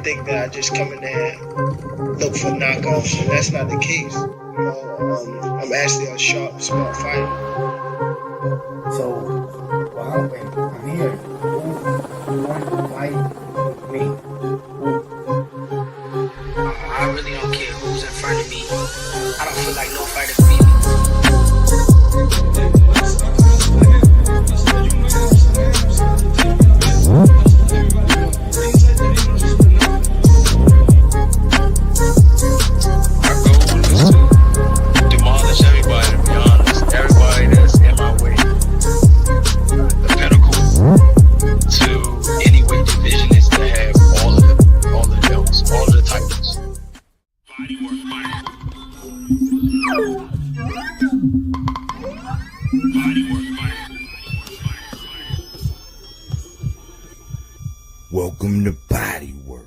think that I just come in there and look for knockoffs, and that's not the case. I'm actually a sharp, smart fighter. So, well, I'm here. Who want to fight with me? I really don't care who's in front of me. I don't feel like no fighter can beat me. My goal is to demolish everybody, to be honest. Everybody that's in my way. The pinnacle to any weight division is to have all the belts, all the titles. Welcome to Bodywork.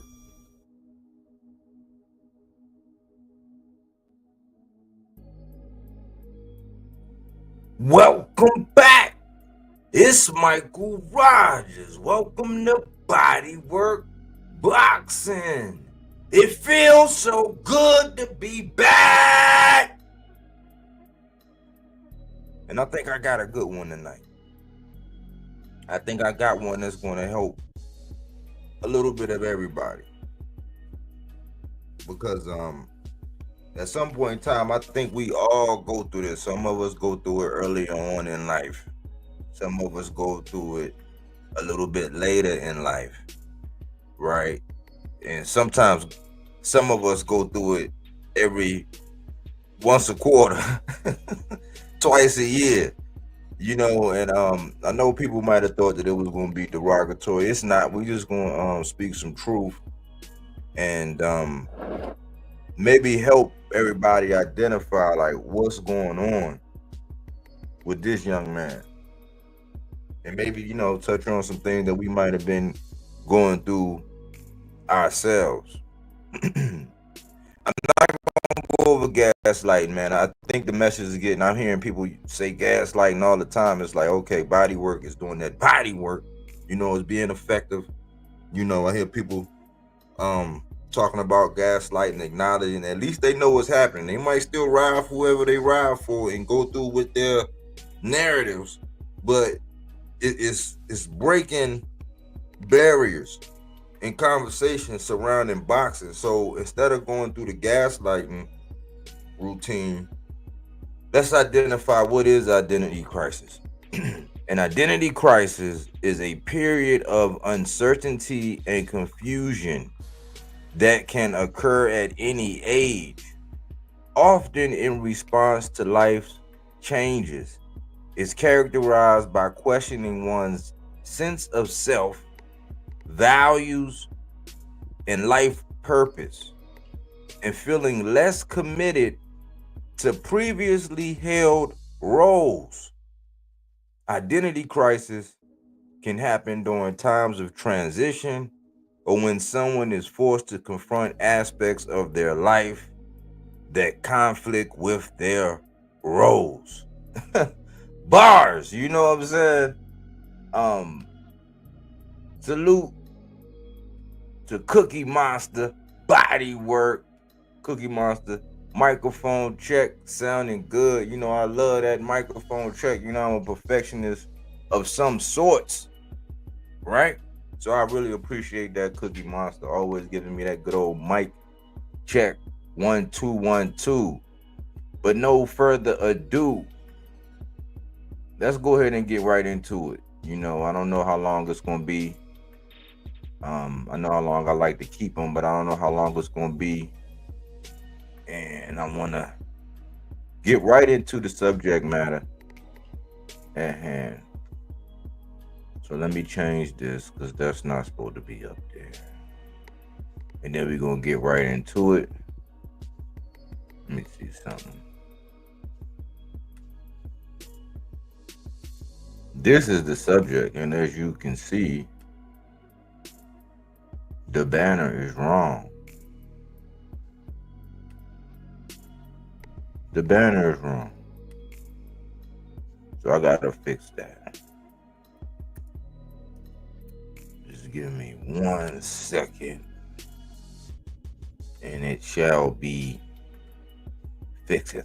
Welcome back. It's Michael Rogers. Welcome to Bodywork Boxing. It feels so good to be back. And I think I got a good one tonight. I think I got one that's going to help a little bit of everybody. Because at some point in time, I think we all go through this. Some of us go through it early on in life. Some of us go through it a little bit later in life, right? And sometimes some of us go through it every once a quarter, twice a year, and I know people might have thought that it was going to be derogatory. It's not. We're just going to speak some truth and maybe help everybody identify like what's going on with this young man, and maybe touch on some things that we might have been going through ourselves. I'm not gonna go over gaslighting, man. I think the message is getting. I'm hearing people say gaslighting all the time. It's like, okay, body work is doing that body work, it's being effective. I hear people talking about gaslighting, acknowledging at least they know what's happening. They might still ride for whoever they ride for and go through with their narratives, but it's breaking barriers in conversations surrounding boxing. So instead of going through the gaslighting routine, let's identify what is identity crisis. An identity crisis is a period of uncertainty and confusion that can occur at any age, often in response to life's changes. It's characterized by questioning one's sense of self, values, and life purpose, and feeling less committed to previously held roles. Identity crisis can happen during times of transition or when someone is forced to confront aspects of their life that conflict with their roles. Bars, you know what I'm saying? Salute to Cookie Monster, Bodywork, Cookie Monster, microphone check, sounding good. I love that microphone check. I'm a perfectionist of some sorts, right? So I really appreciate that, Cookie Monster, always giving me that good old mic check, 1 2 1 2. But no further ado, let's go ahead and get right into it. I don't know how long it's gonna be. I know how long I like to keep them, but I don't know how long it's gonna be. And I wanna get right into the subject matter at hand. So let me change this because that's not supposed to be up there. And then we're gonna get right into it. Let me see something. This is the subject, and as you can see, the banner is wrong. The banner is wrong. So I gotta fix that. Just give me 1 second. it shall be fixed.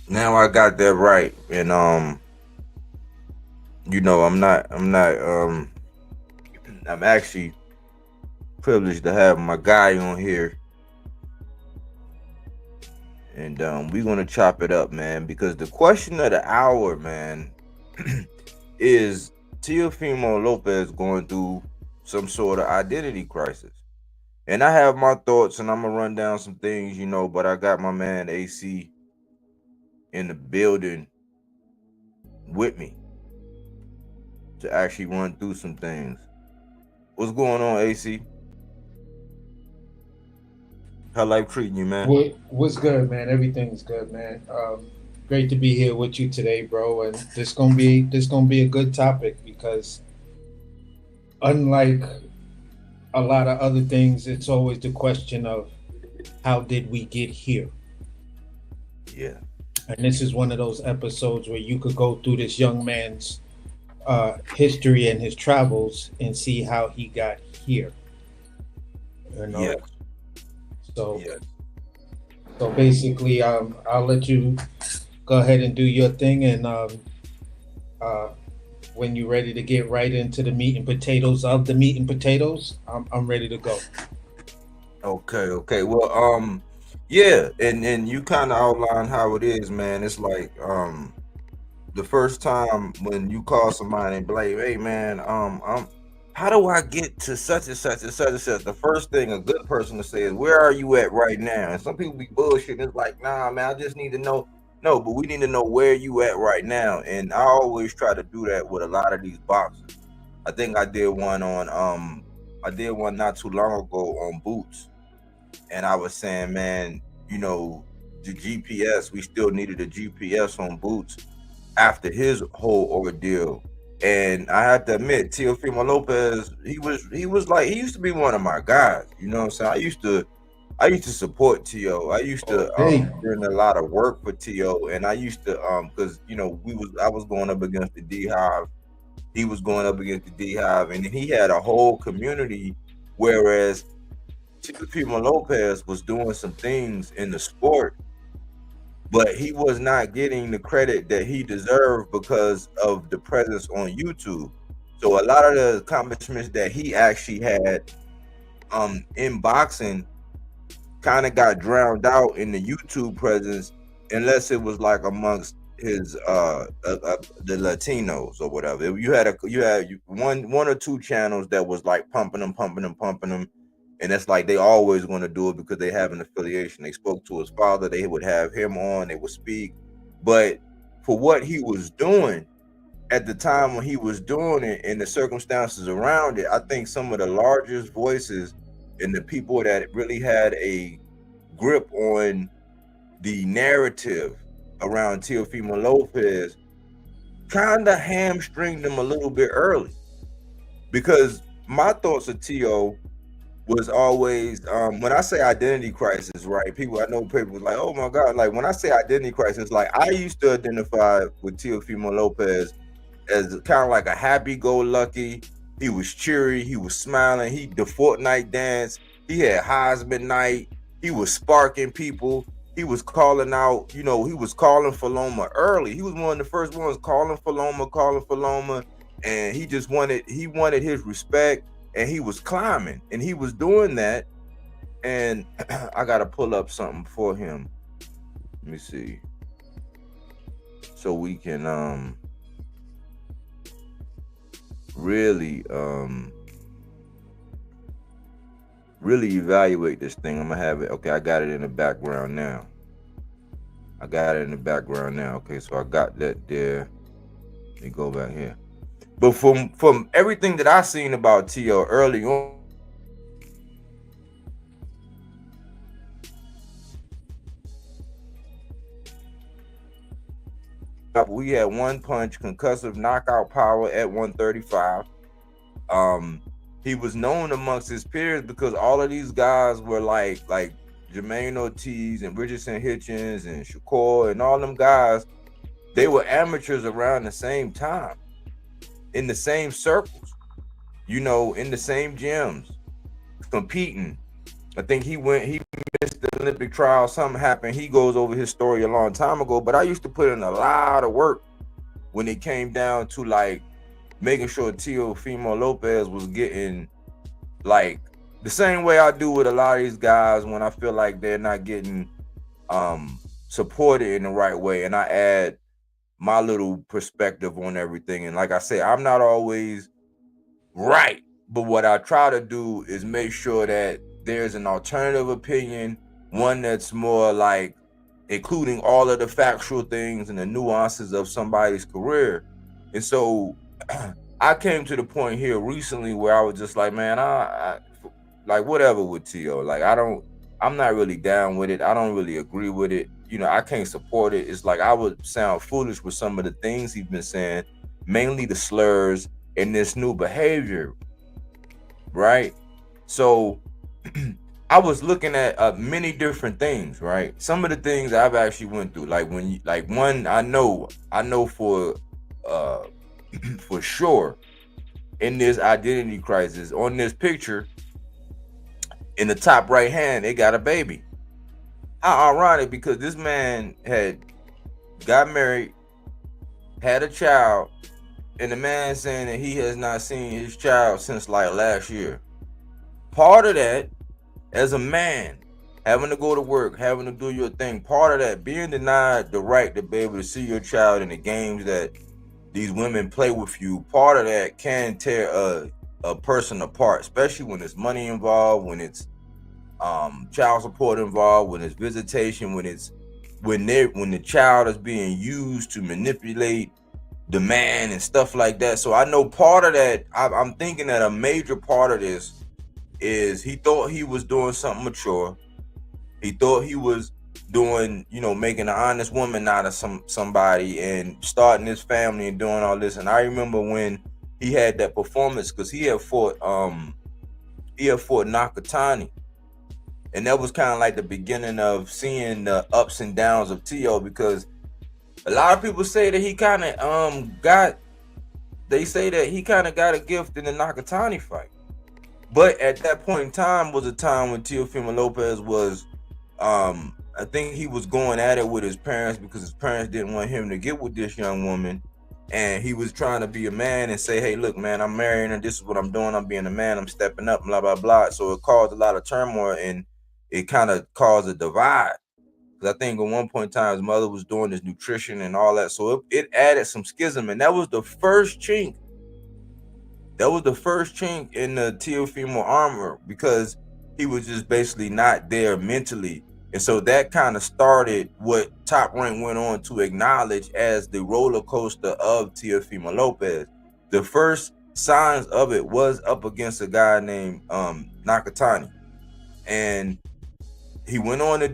Now I got that right, and I'm actually privileged to have my guy on here, and we're gonna chop it up, man, because the question of the hour, man, is Teofimo Lopez going through some sort of identity crisis? And I have my thoughts, and I'm gonna run down some things, but I got my man AC in the building with me to actually run through some things. What's going on, AC? How life treating you, man? What's good, man? Everything's good, man. Great to be here with you today, bro. And this gonna be a good topic because unlike a lot of other things, it's always the question of how did we get here? Yeah. And this is one of those episodes where you could go through this young man's history and his travels and see how he got here. You know. Yeah. So Yeah. so basically, I'll let you go ahead and do your thing, and uh, when you're ready to get right into the meat and potatoes of the meat and potatoes, I'm ready to go. Okay. Well, yeah, and you kind of outline how it is, man. It's like the first time when you call somebody and be like, hey man, how do I get to such and such and such and such? The first thing a good person to say is, where are you at right now? And some people be bullshitting. It's like, nah, man, I just need to know. No, but we need to know where you at right now. And I always try to do that with a lot of these boxers. I think I did one not too long ago on boots. And I was saying, man, the GPS, we still needed a GPS on boots after his whole ordeal. And I have to admit, Teofimo Lopez, he used to be one of my guys. You know what I'm saying? I used to support Tio. I used to Hey, bring a lot of work for Tio, and I used to because I was going up against the D Hive, he was going up against the D Hive, and he had a whole community, whereas Teofimo Lopez was doing some things in the sport, but he was not getting the credit that he deserved because of the presence on YouTube. So a lot of the accomplishments that he actually had in boxing kind of got drowned out in the YouTube presence, unless it was like amongst his the Latinos or whatever. You had one or two channels that was like pumping them, and it's like they always going to do it because they have an affiliation. They spoke to his father, they would have him on, they would speak. But for what he was doing at the time when he was doing it and the circumstances around it, I think some of the largest voices and the people that really had a grip on the narrative around Teofimo Lopez kind of hamstringed him a little bit early. Because my thoughts of Tio was always, when I say identity crisis, right? I know people like, oh my God, like when I say identity crisis, like I used to identify with Teofimo Lopez as kind of like a happy-go-lucky. He was cheery, he was smiling, the Fortnite dance, he had Heisman night, he was sparking people, he was calling out, he was calling for Loma early. He was one of the first ones calling for Loma, and he wanted his respect, and he was climbing, and he was doing that. And I gotta pull up something for him. Let me see, so we can really evaluate this thing. I'm gonna have it. Okay, I got it in the background now. Okay, so I got that there. Let me go back here. But from everything that I seen about Tio early on, we had one punch, concussive knockout power at 135. he was known amongst his peers because all of these guys were like Jermaine Ortiz and Richardson Hitchens and Shakur and all them guys. They were amateurs around the same time, in the same circles, in the same gyms, competing. I think he missed the Olympic trial. Something happened. He goes over his story a long time ago. But I used to put in a lot of work when it came down to like making sure Teofimo Lopez was getting like the same way I do with a lot of these guys when I feel like they're not getting supported in the right way. And I add my little perspective on everything. And like I said, I'm not always right. But what I try to do is make sure that there's an alternative opinion, one that's more like including all of the factual things and the nuances of somebody's career. And so I came to the point here recently where I was just like, man, I like whatever with T.O. Like I'm not really down with it. I don't really agree with it. I can't support it. It's like I would sound foolish with some of the things he's been saying, mainly the slurs and this new behavior. Right? So I was looking at many different things, right? Some of the things I've actually went through, like one I know for for sure in this identity crisis. On this picture, in the top right hand, they got a baby. How ironic, because this man had got married, had a child, and the man saying that he has not seen his child since like last year. Part of that, as a man, having to go to work, having to do your thing, part of that, being denied the right to be able to see your child in the games that these women play with you, part of that can tear a person apart, especially when there's money involved, when it's child support involved, when it's visitation, when the child is being used to manipulate the man and stuff like that. So I know part of that, I'm thinking that a major part of this is he thought he was doing something mature. He thought he was doing, making an honest woman out of somebody and starting his family and doing all this. And I remember when he had that performance, because he had fought Nakatani. And that was kind of like the beginning of seeing the ups and downs of T.O., because a lot of people say that he kind of got a gift in the Nakatani fight. But at that point in time was a time when Teofimo Lopez was, I think he was going at it with his parents because his parents didn't want him to get with this young woman. And he was trying to be a man and say, hey, look, man, I'm marrying her. This is what I'm doing. I'm being a man. I'm stepping up, blah, blah, blah. So it caused a lot of turmoil, and it kind of caused a divide. Because I think at one point in time, his mother was doing his nutrition and all that. So it added some schism. And that was the first chink. That was the first chink in the Teofimo armor, because he was just basically not there mentally. And so that kind of started what Top Rank went on to acknowledge as the roller coaster of Teofimo Lopez. The first signs of it was up against a guy named Nakatani. And he went on to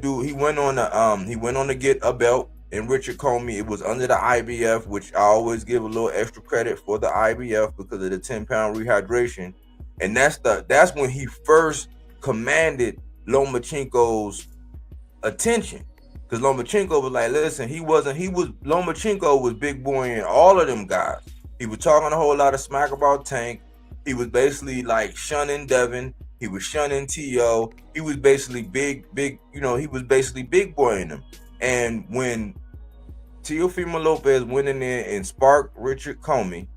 get a belt in Richard Comey. It was under the IBF, which I always give a little extra credit for the IBF because of the 10-pound rehydration. And that's when he first commanded Lomachenko's attention. Because Lomachenko was like, listen, Lomachenko was big boy in all of them guys. He was talking a whole lot of smack about Tank. He was basically like shunning Devin. He was shunning T.O. He was basically big, he was basically big boy in them. And when Teofimo Lopez went in there and sparked Richard Comey,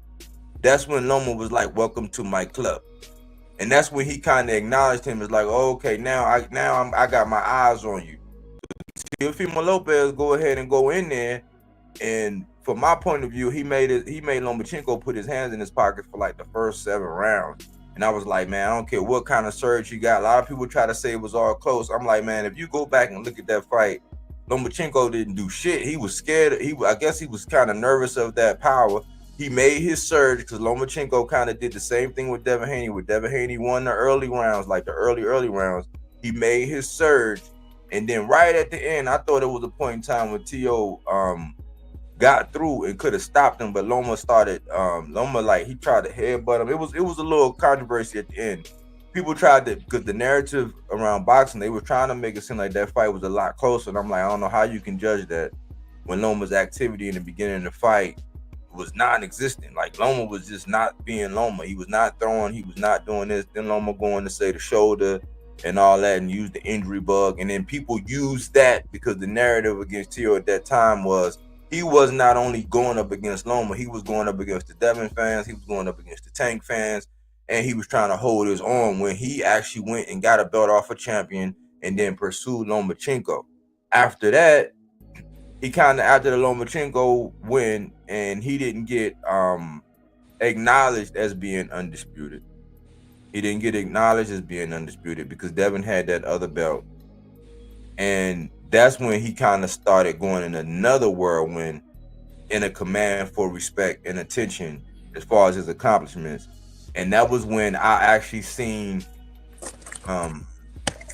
that's when Loma was like, welcome to my club. And that's when he kind of acknowledged him as like, oh, okay, now I got my eyes on you. Teofimo Lopez go ahead and go in there, and from my point of view, he made Lomachenko put his hands in his pocket for like the first 7 rounds. And I was like, man, I don't care what kind of surge you got. A lot of people try to say it was all close. I'm like, man, if you go back and look at that fight, Lomachenko didn't do shit. He was scared. I guess he was kind of nervous of that power. He made his surge because Lomachenko kind of did the same thing with Devin Haney. With Devin Haney won the early rounds, like the early rounds. He made his surge. And then right at the end, I thought it was a point in time when T.O. got through and could have stopped him, but Loma started Loma, like, he tried to headbutt him. It was a little controversy at the end. People tried to, because the narrative around boxing, they were trying to make it seem like that fight was a lot closer, and I'm like, I don't know how you can judge that when Loma's activity in the beginning of the fight was non-existent. Like, Loma was just not being Loma. He was not throwing, he was not doing this. Then Loma going to say the shoulder and all that and use the injury bug, and then people use that because the narrative against Tio at that time was he was not only going up against Loma, he was going up against the Devin fans, he was going up against the Tank fans, and he was trying to hold his own when he actually went and got a belt off a champion and then pursued Lomachenko. After that, he kind of, after the Lomachenko win, and he didn't get acknowledged as being undisputed. He didn't get acknowledged as being undisputed because Devin had that other belt. And that's when he kind of started going in another whirlwind in a command for respect and attention as far as his accomplishments. And that was when I actually seen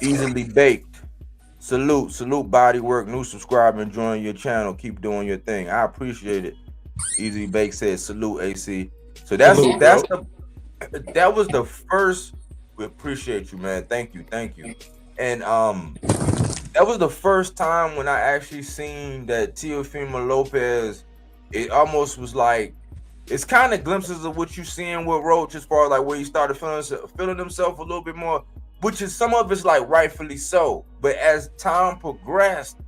Easily Baked. Salute Bodywork, new subscriber, enjoying your channel. Keep doing your thing. I appreciate it. Easily Baked says salute AC. So that was the first. We appreciate you, man. Thank you. And that was the first time when I actually seen that Teofimo Lopez. It almost was like, it's kind of glimpses of what you seeing with Roach as far as like where he started feeling himself a little bit more, which is some of it's like rightfully so. But as time progressed,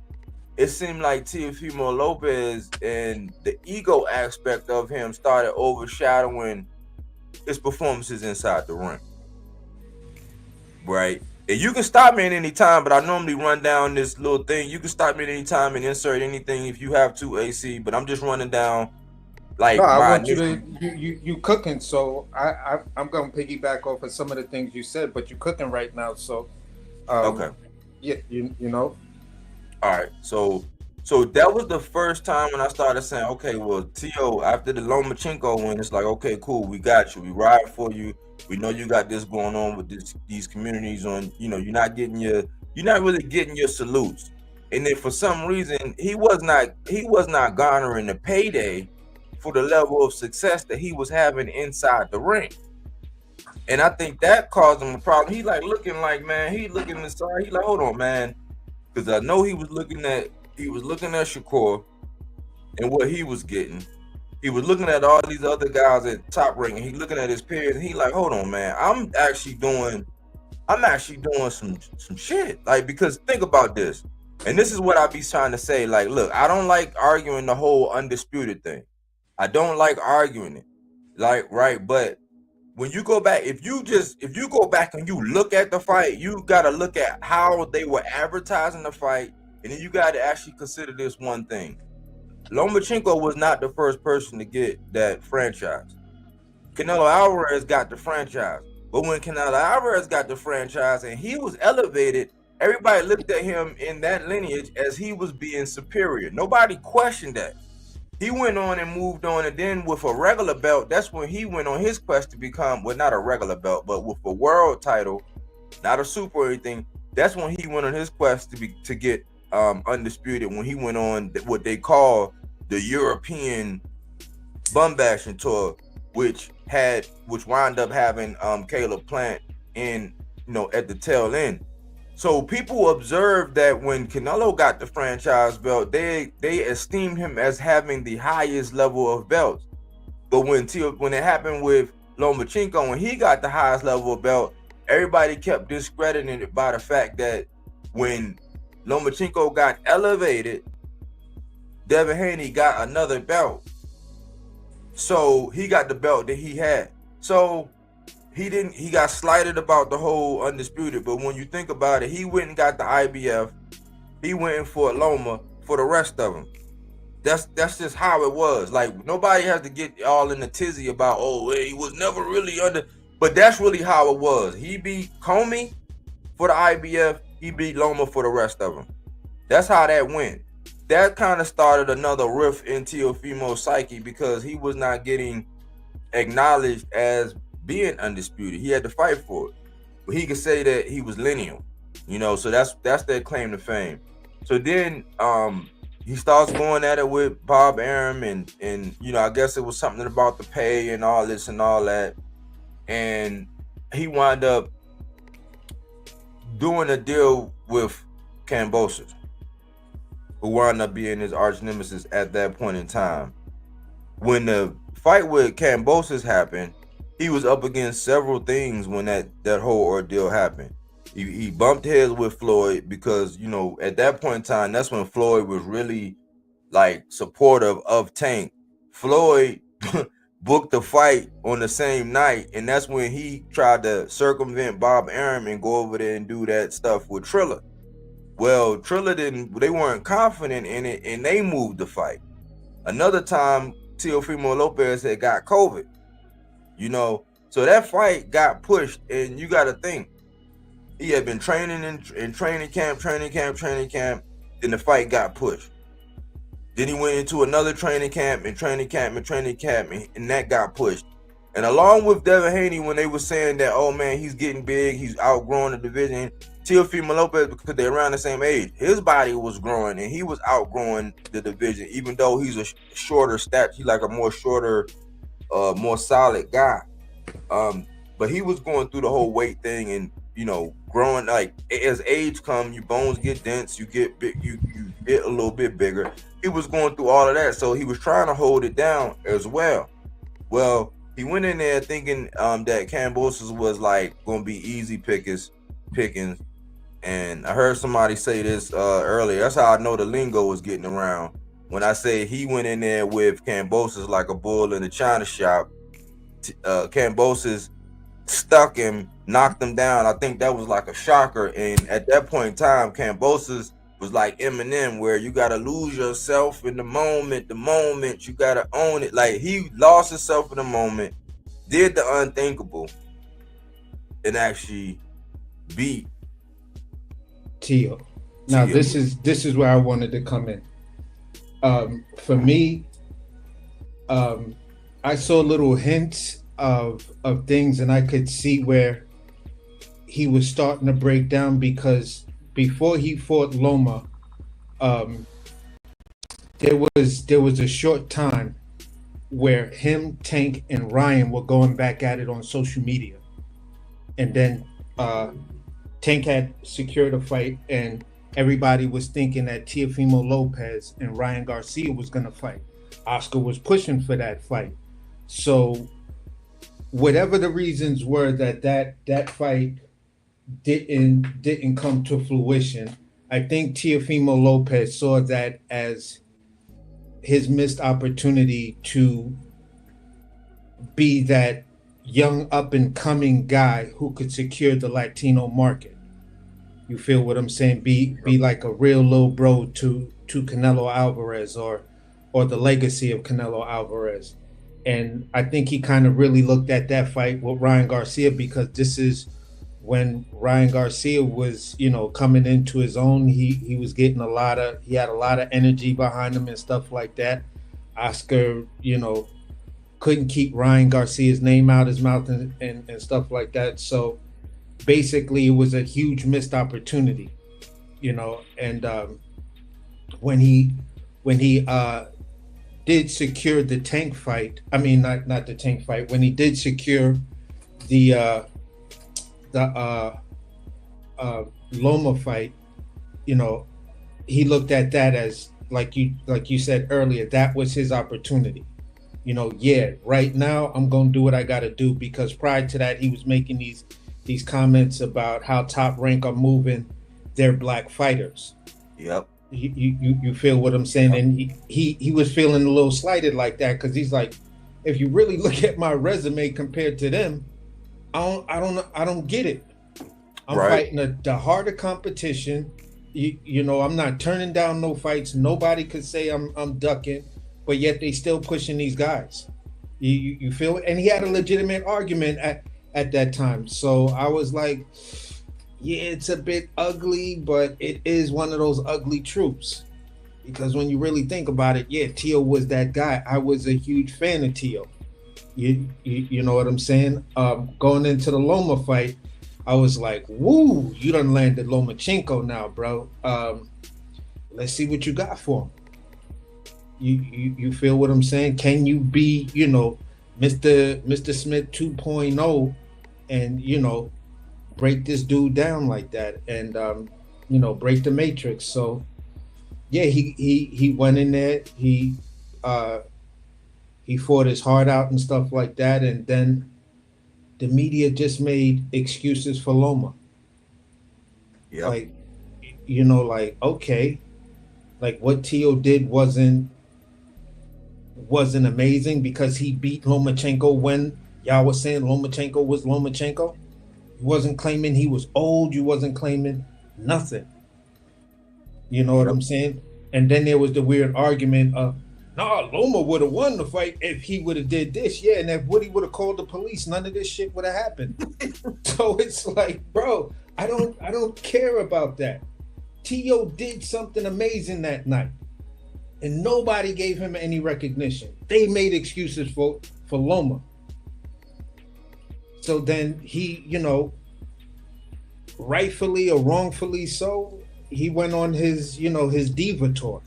it seemed like Teofimo Lopez and the ego aspect of him started overshadowing his performances inside the ring. Right? And you can stop me at any time, but I normally run down this little thing. You can stop me at any time and insert anything if you have to, AC, but I'm just running down like no, I want you to you cooking, so I'm gonna piggyback off of some of the things you said, but you're cooking right now, so okay. Yeah, you know. All right, so that was the first time when I started saying, okay, well, Tio, after the Lomachenko win, it's like, okay, cool, we got you, we ride for you. We know you got this going on with these communities on, you know, you're not really getting your salutes. And then for some reason, he was not garnering the payday for the level of success that he was having inside the ring. And I think that caused him a problem. He looking inside. He like, hold on, man. Because I know he was looking at Shakur and what he was getting. He was looking at all these other guys at Top Rank, and he looking at his peers, and he like, hold on, man, I'm actually doing some shit. Like, because think about this, and this is what I be trying to say. Like, look, I don't like arguing the whole undisputed thing. I don't like arguing it. Like, right, but when you go back, if you go back and you look at the fight, you gotta look at how they were advertising the fight, and then you gotta actually consider this one thing. Lomachenko was not the first person to get that franchise. Canelo Alvarez got the franchise. But when Canelo Alvarez got the franchise and he was elevated, everybody looked at him in that lineage as he was being superior. Nobody questioned that. He went on and moved on, and then with a regular belt, that's when he went on his quest to become, well, not a regular belt, but with a world title, not a super or anything. That's when he went on his quest to get undisputed, when he went on what they call the European bum bashing tour, which wound up having Caleb Plant in, at the tail end. So people observed that when Canelo got the franchise belt, they esteemed him as having the highest level of belts. But when it happened with Lomachenko, when he got the highest level of belt, everybody kept discrediting it by the fact that when Lomachenko got elevated, Devin Haney got another belt. So he got the belt that he had. So he got slighted about the whole undisputed. But when you think about it, he went and got the IBF. He went in for Loma for the rest of them. That's just how it was. Like, nobody has to get all in the tizzy about, he was never really under. But that's really how it was. He beat Comey for the IBF. He beat Loma for the rest of them. That's how that went. That kind of started another rift in Teofimo's psyche because he was not getting acknowledged as being undisputed. He had to fight for it. But he could say that he was lineal, so that's their claim to fame. So then he starts going at it with Bob Arum, and I guess it was something about the pay and all this and all that, and he wound up doing a deal with Kambosos, who wound up being his arch nemesis at that point in time. When the fight with Kambosos happened, he was up against several things when that whole ordeal happened. He bumped heads with Floyd because, at that point in time, that's when Floyd was really like supportive of Tank. Floyd booked the fight on the same night, and that's when he tried to circumvent Bob Arum and go over there and do that stuff with Triller. Well, Triller they weren't confident in it, and they moved the fight. Another time, Teofimo Lopez had got COVID, so that fight got pushed, and you got to think, he had been training in training camp, then the fight got pushed. Then he went into another training camp, and that got pushed. And along with Devin Haney, when they were saying that, oh man, he's getting big, he's outgrowing the division, Teofimo Lopez, because they're around the same age, his body was growing, and he was outgrowing the division, even though he's a shorter stat, he's like a more shorter, more solid guy. But he was going through the whole weight thing, and growing, like as age comes, your bones get dense, you get big, you get a little bit bigger. He was going through all of that, so he was trying to hold it down as well. Well, he went in there thinking that Kambosos was like going to be easy pickings, and I heard somebody say this earlier. That's how I know the lingo was getting around. When I say he went in there with Kambosos like a bull in a china shop, Kambosos stuck him, knocked him down. I think that was like a shocker. And at that point in time, Kambosos was like Eminem, where you gotta lose yourself in the moment. You gotta own it. Like, he lost himself in the moment, did the unthinkable, and actually beat Teo. Now this is where I wanted to come in. For me, I saw little hints of things, and I could see where he was starting to break down, because before he fought Loma, there was a short time where him, Tank, and Ryan were going back at it on social media, and then Tank had secured a fight, and everybody was thinking that Teofimo Lopez and Ryan Garcia was going to fight. Oscar was pushing for that fight. So whatever the reasons were that fight didn't come to fruition, I think Teofimo Lopez saw that as his missed opportunity to be that young up and coming guy who could secure the Latino market. You feel what I'm saying? Be like a real little bro to Canelo Alvarez or the legacy of Canelo Alvarez. And I think he kind of really looked at that fight with Ryan Garcia, because this is when Ryan Garcia was, coming into his own. He was getting he had a lot of energy behind him and stuff like that. Oscar, couldn't keep Ryan Garcia's name out his mouth and stuff like that. So basically it was a huge missed opportunity, and when he did secure the Tank fight, I mean, not the Tank fight, when he did secure the Loma fight, he looked at that as, like you said earlier, that was his opportunity. Right now I'm going to do what I got to do, because prior to that he was making these comments about how Top Rank are moving their black fighters. Yep. You feel what I'm saying? And he was feeling a little slighted like that, because he's like, if you really look at my resume compared to them, I don't get it. I'm fighting the harder competition. I'm not turning down no fights. Nobody could say I'm ducking, but yet they still pushing these guys. You feel? And he had a legitimate argument at that time. So I was like, yeah, it's a bit ugly, but it is one of those ugly truths. Because when you really think about it, yeah, Teo was that guy. I was a huge fan of Teo. You know what I'm saying? Going into the Loma fight, I was like, woo, you done landed Lomachenko now, bro. Let's see what you got for him. You feel what I'm saying? Can you be, Mr. Smith 2.0 and, break this dude down like that and, break the matrix? So, yeah, he went in there. Uh, he fought his heart out and stuff like that. And then the media just made excuses for Loma. Yep. Like, like, okay, like what Tio did wasn't amazing because he beat Lomachenko when y'all was saying Lomachenko was Lomachenko. You wasn't claiming he was old. You wasn't claiming nothing. You know what I'm saying? And then there was the weird argument of, nah, Loma would have won the fight if he would have did this. Yeah, and if Woody would have called the police, none of this shit would have happened. So it's like, bro, I don't care about that. Tio did something amazing that night. And nobody gave him any recognition. They made excuses for Loma. So then he, rightfully or wrongfully so, he went on his, his diva tour,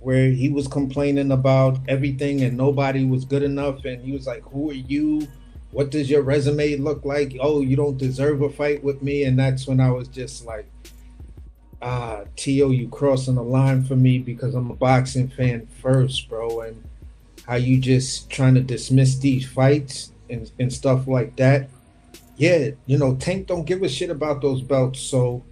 where he was complaining about everything and nobody was good enough. And he was like, who are you? What does your resume look like? Oh, you don't deserve a fight with me. And that's when I was just like, Tio, you crossing the line for me because I'm a boxing fan first, bro. And how you just trying to dismiss these fights and stuff like that. Yeah, Tank don't give a shit about those belts. So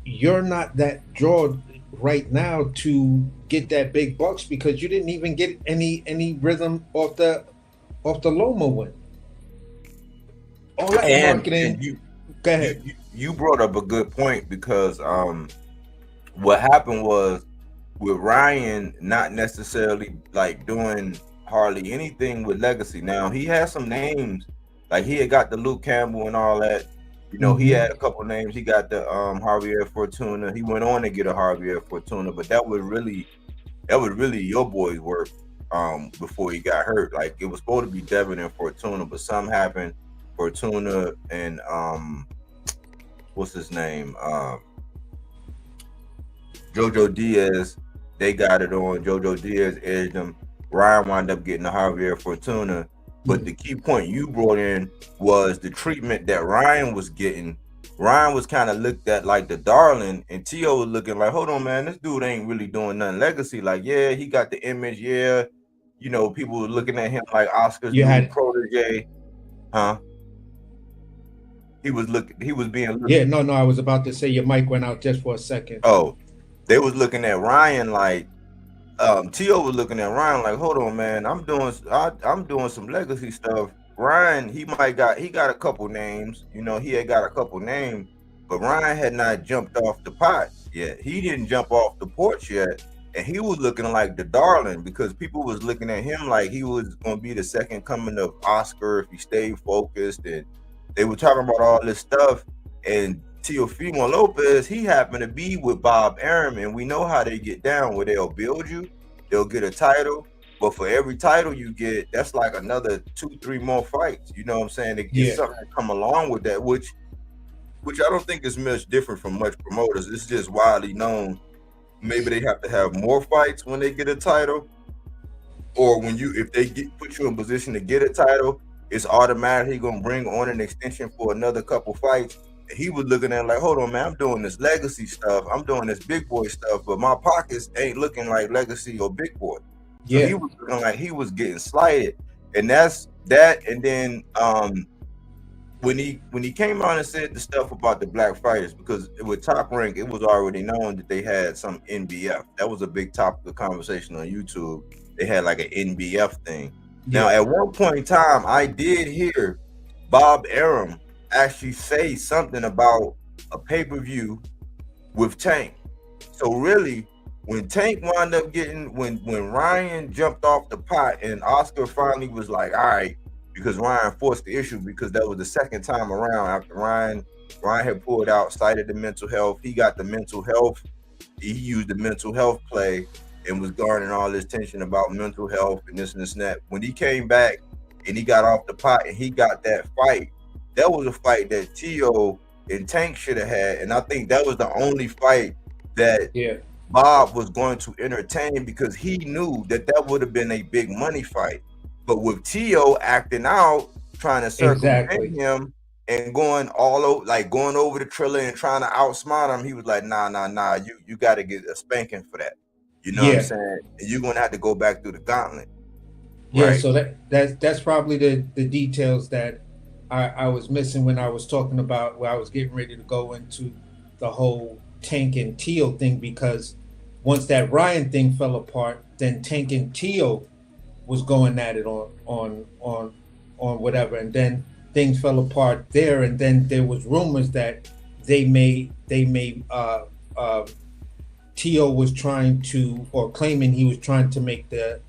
you're not that draw right now to get that big bucks because you didn't even get any rhythm off the Loma win. All that marketing. Go ahead. You brought up a good point because what happened was with Ryan not necessarily like doing hardly anything with legacy. Now he had some names, like he had got the Luke Campbell and all that. He had a couple names. He got the Javier Fortuna. He went on to get a Javier Fortuna, but that was really your boy's work before he got hurt. Like it was supposed to be Devin and Fortuna, but something happened. Fortuna and what's his name? Jojo Diaz, they got it on. Jojo Diaz edged them. Ryan wound up getting the Javier Fortuna. But the key point you brought in was the treatment that Ryan was getting. Ryan was kind of looked at like the darling, and Tio was looking like, hold on, man, this dude ain't really doing nothing legacy. Like, yeah, he got the image, yeah. People were looking at him like Oscar's new protege. Huh? He was being yeah, no, I was about to say your mic went out just for a second. Oh, they was looking at Ryan like Tio was looking at Ryan like, hold on, man, I'm doing some legacy stuff. Ryan, he got a couple names, he had got a couple names, but Ryan had not jumped off the pot yet. He didn't jump off the porch yet, and he was looking like the darling because people was looking at him like he was going to be the second coming of Oscar if he stayed focused, and they were talking about all this stuff. And Teofimo Lopez, he happened to be with Bob Arum, and we know how they get down, where they'll build you, they'll get a title, but for every title you get, that's like another 2-3 more fights. You know what I'm saying? It gets something to come along with that, which I don't think is much different from much promoters. It's just widely known. Maybe they have to have more fights when they get a title, or if they put you in position to get a title, it's automatically gonna bring on an extension for another couple fights. He was looking at it like, hold on, man, I'm doing this legacy stuff, I'm doing this big boy stuff, but my pockets ain't looking like legacy or big boy. So he was looking like he was getting slighted, and that's that. And then when he came out and said the stuff about the black fighters, because with Top Rank, it was already known that they had some NBF. That was a big topic of conversation on YouTube. They had like an NBF thing. Now, at one point in time, I did hear Bob Arum actually say something about a pay-per-view with Tank. So really, when Tank wound up when Ryan jumped off the pot and Oscar finally was like, all right, because Ryan forced the issue, because that was the second time around after Ryan had pulled out, cited the mental health. He got the mental health. He used the mental health play and was garnering all this tension about mental health and this and this and that. When he came back and he got off the pot and he got that fight, that was a fight that Tio and Tank should have had. And I think that was the only fight that Bob was going to entertain because he knew that would have been a big money fight. But with Tio acting out, trying to circumvent Exactly. him and going all over, like going over the Triller and trying to outsmart him, he was like, nah. You got to get a spanking for that. You know what I'm Yeah. saying? And you're gonna have to go back through the gauntlet, Yeah, right? so that's probably the details that I was missing when I was talking about where I was getting ready to go into the whole Tank and Teal thing, because once that Ryan thing fell apart, then Tank and Teal was going at it on whatever, and then things fell apart there, and then there was rumors that they may Tio was trying to, or claiming he was trying to make the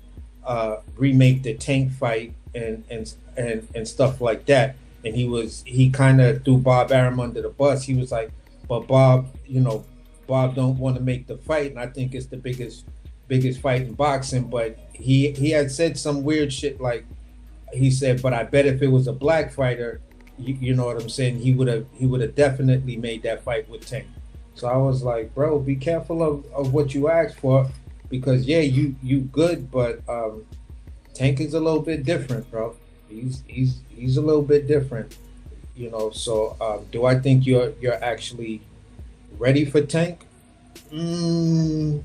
remake the Tank fight and stuff like that. And he kind of threw Bob Arum under the bus. He was like, but Bob, Bob don't want to make the fight, and I think it's the biggest fight in boxing. But he had said some weird shit, like he said, but I bet if it was a black fighter, you know what I'm saying, he would have definitely made that fight with Tank. So I was like, bro, be careful of what you ask for, because yeah, you good, but Tank is a little bit different, bro. He's a little bit different, So do I think you're actually ready for Tank? Mm,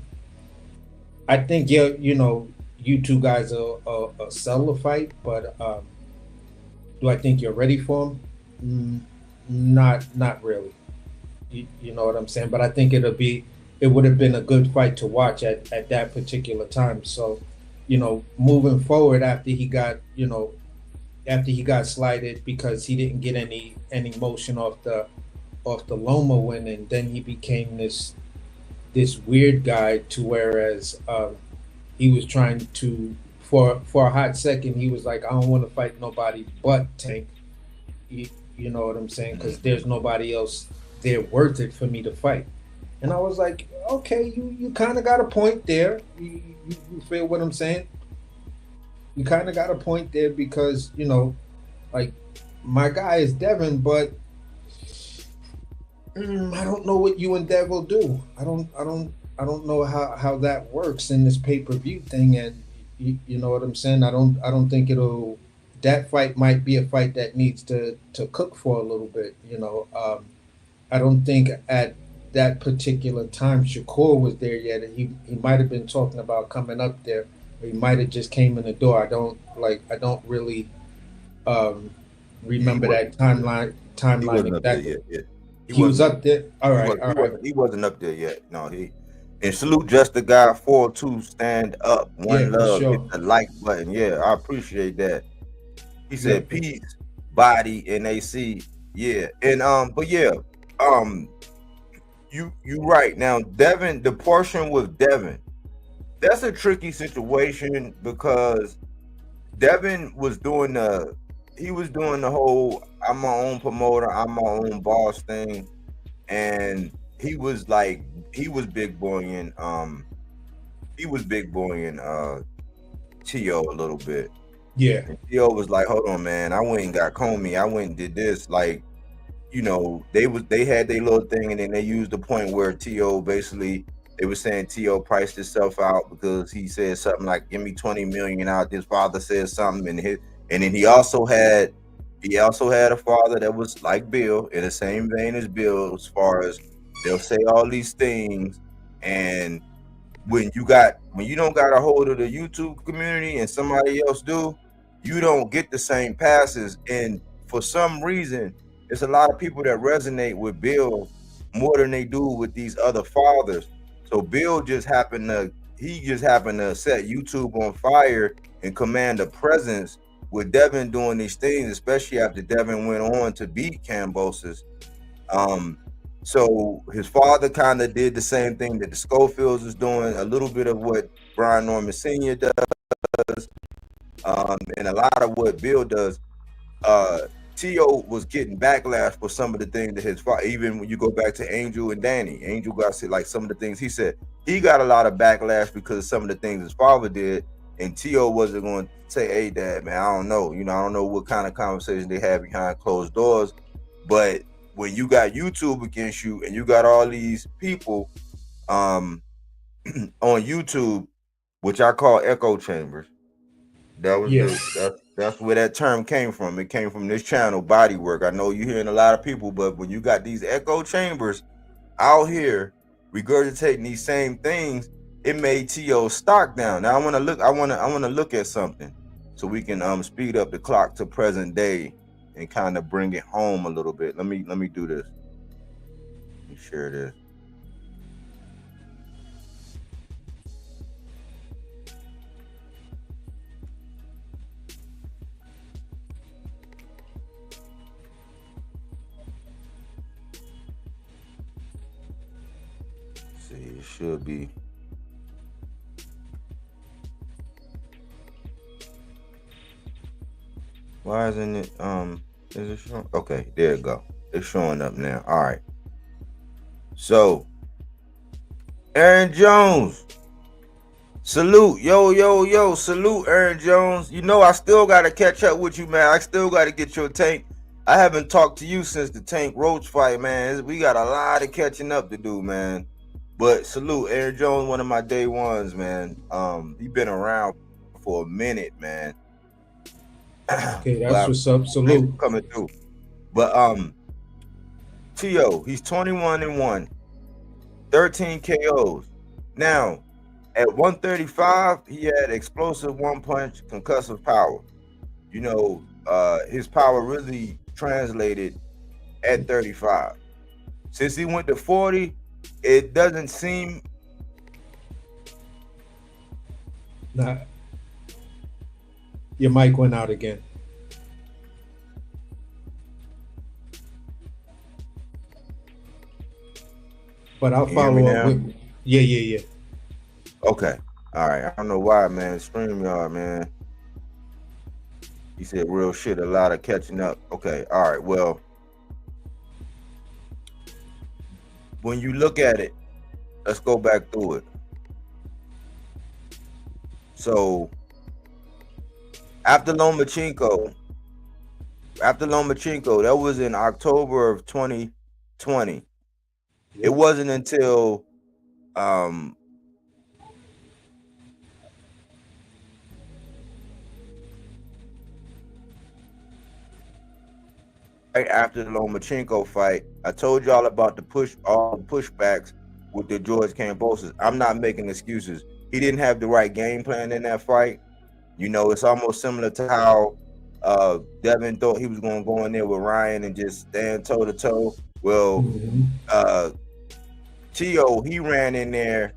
I think you two guys will sell the fight, but do I think you're ready for him? Not really. You know what I'm saying? But I think it would have been a good fight to watch at that particular time. So, moving forward after he got slighted because he didn't get any motion off the Loma win, and then he became this weird guy to whereas he was trying to, for a hot second, he was like, I don't want to fight nobody but Tank. You know what I'm saying? Because there's nobody else there worth it for me to fight. And I was like, okay, you kind of got a point there. You feel what I'm saying? You kind of got a point there because like my guy is Devin, but I don't know what you and Dev will do. I don't know how that works in this pay-per-view thing, and you know what I'm saying. I don't think it'll. That fight might be a fight that needs to cook for a little bit. I don't think at that particular time Shakur was there yet. He might have been talking about coming up there. Or he might have just came in the door. I don't really Yeah, remember that he timeline wasn't up there exactly. yet. Yeah. He was up there. All right, all right. He wasn't up there yet. No, and salute just the guy 4-2 stand up. Yeah, One for love, hit sure. the like button. Yeah, I appreciate that. He Yeah, said peace, body, and AC. Yeah. And but yeah, um you right. Now Devin, the portion with Devin, that's a tricky situation because Devin was doing the whole I'm my own promoter, I'm my own boss thing, and he was like he was big boying Tio a little bit. yeah, And Tio was like, hold on, man, I went and got Comey, I went and did this. Like, they had their little thing, and then they used the point where Tio basically, they were saying Tio priced himself out because he said something like, give me 20 million out. His father said something, and then he also had a father that was like Bill, in the same vein as Bill, as far as they'll say all these things, and when you don't got a hold of the YouTube community and somebody else do, you don't get the same passes. And for some reason, there's a lot of people that resonate with Bill more than they do with these other fathers. So Bill just happened to set YouTube on fire and command a presence with Devin doing these things, especially after Devin went on to beat Cambosis. So his father kind of did the same thing that the Schofields is doing, a little bit of what Brian Norman Sr. does, and a lot of what Bill does. T.O. was getting backlash for some of the things that his father, even when you go back to Angel and Danny, Angel got to like some of the things he said. He got a lot of backlash because of some of the things his father did, and T.O. wasn't going to say, hey, Dad, man, I don't know. I don't know what kind of conversation they have behind closed doors, but when you got YouTube against you and you got all these people on YouTube, which I call echo chambers. That was Yeah. that's where that term came from. It came from this channel, Bodywork. I know you're hearing a lot of people, but when you got these echo chambers out here regurgitating these same things, it made T.O.'s stock down. Now I wanna look at something so we can speed up the clock to present day and kind of bring it home a little bit. Let me do this. Let me share this. Let's see, it should be. Why isn't it is it showing? Okay, there it go. It's showing up now. All right. So Aaron Jones. Salute. Yo. Salute, Aaron Jones. You know I still gotta catch up with you, man. I still gotta get your tank. I haven't talked to you since the Tank Roach fight, man. We got a lot of catching up to do, man. But salute, Aaron Jones, one of my day ones, man. He been around for a minute, man. Okay, that's But what's up. thanks Salute. for coming through. But T.O., he's 21-1, 13 KOs. Now, at 135, he had explosive one punch, concussive power. You know, his power really translated at 35. Since he went to 40, it doesn't seem. Nah, your mic went out again. But I'll Can you hear me follow up now? with. Yeah. Okay. All right. I don't know why, man. StreamYard, man. He said real shit, a lot of catching up. Okay. All right. Well, when you look at it, let's go back through it. So after Lomachenko, that was in October of 2020. It wasn't until right after the Lomachenko fight, I told y'all about all the pushbacks with the George Kambosos. I'm not making excuses. He didn't have the right game plan in that fight. You know, it's almost similar to how Devin thought he was going to go in there with Ryan and just stand toe to toe. Well, T.O., he ran in there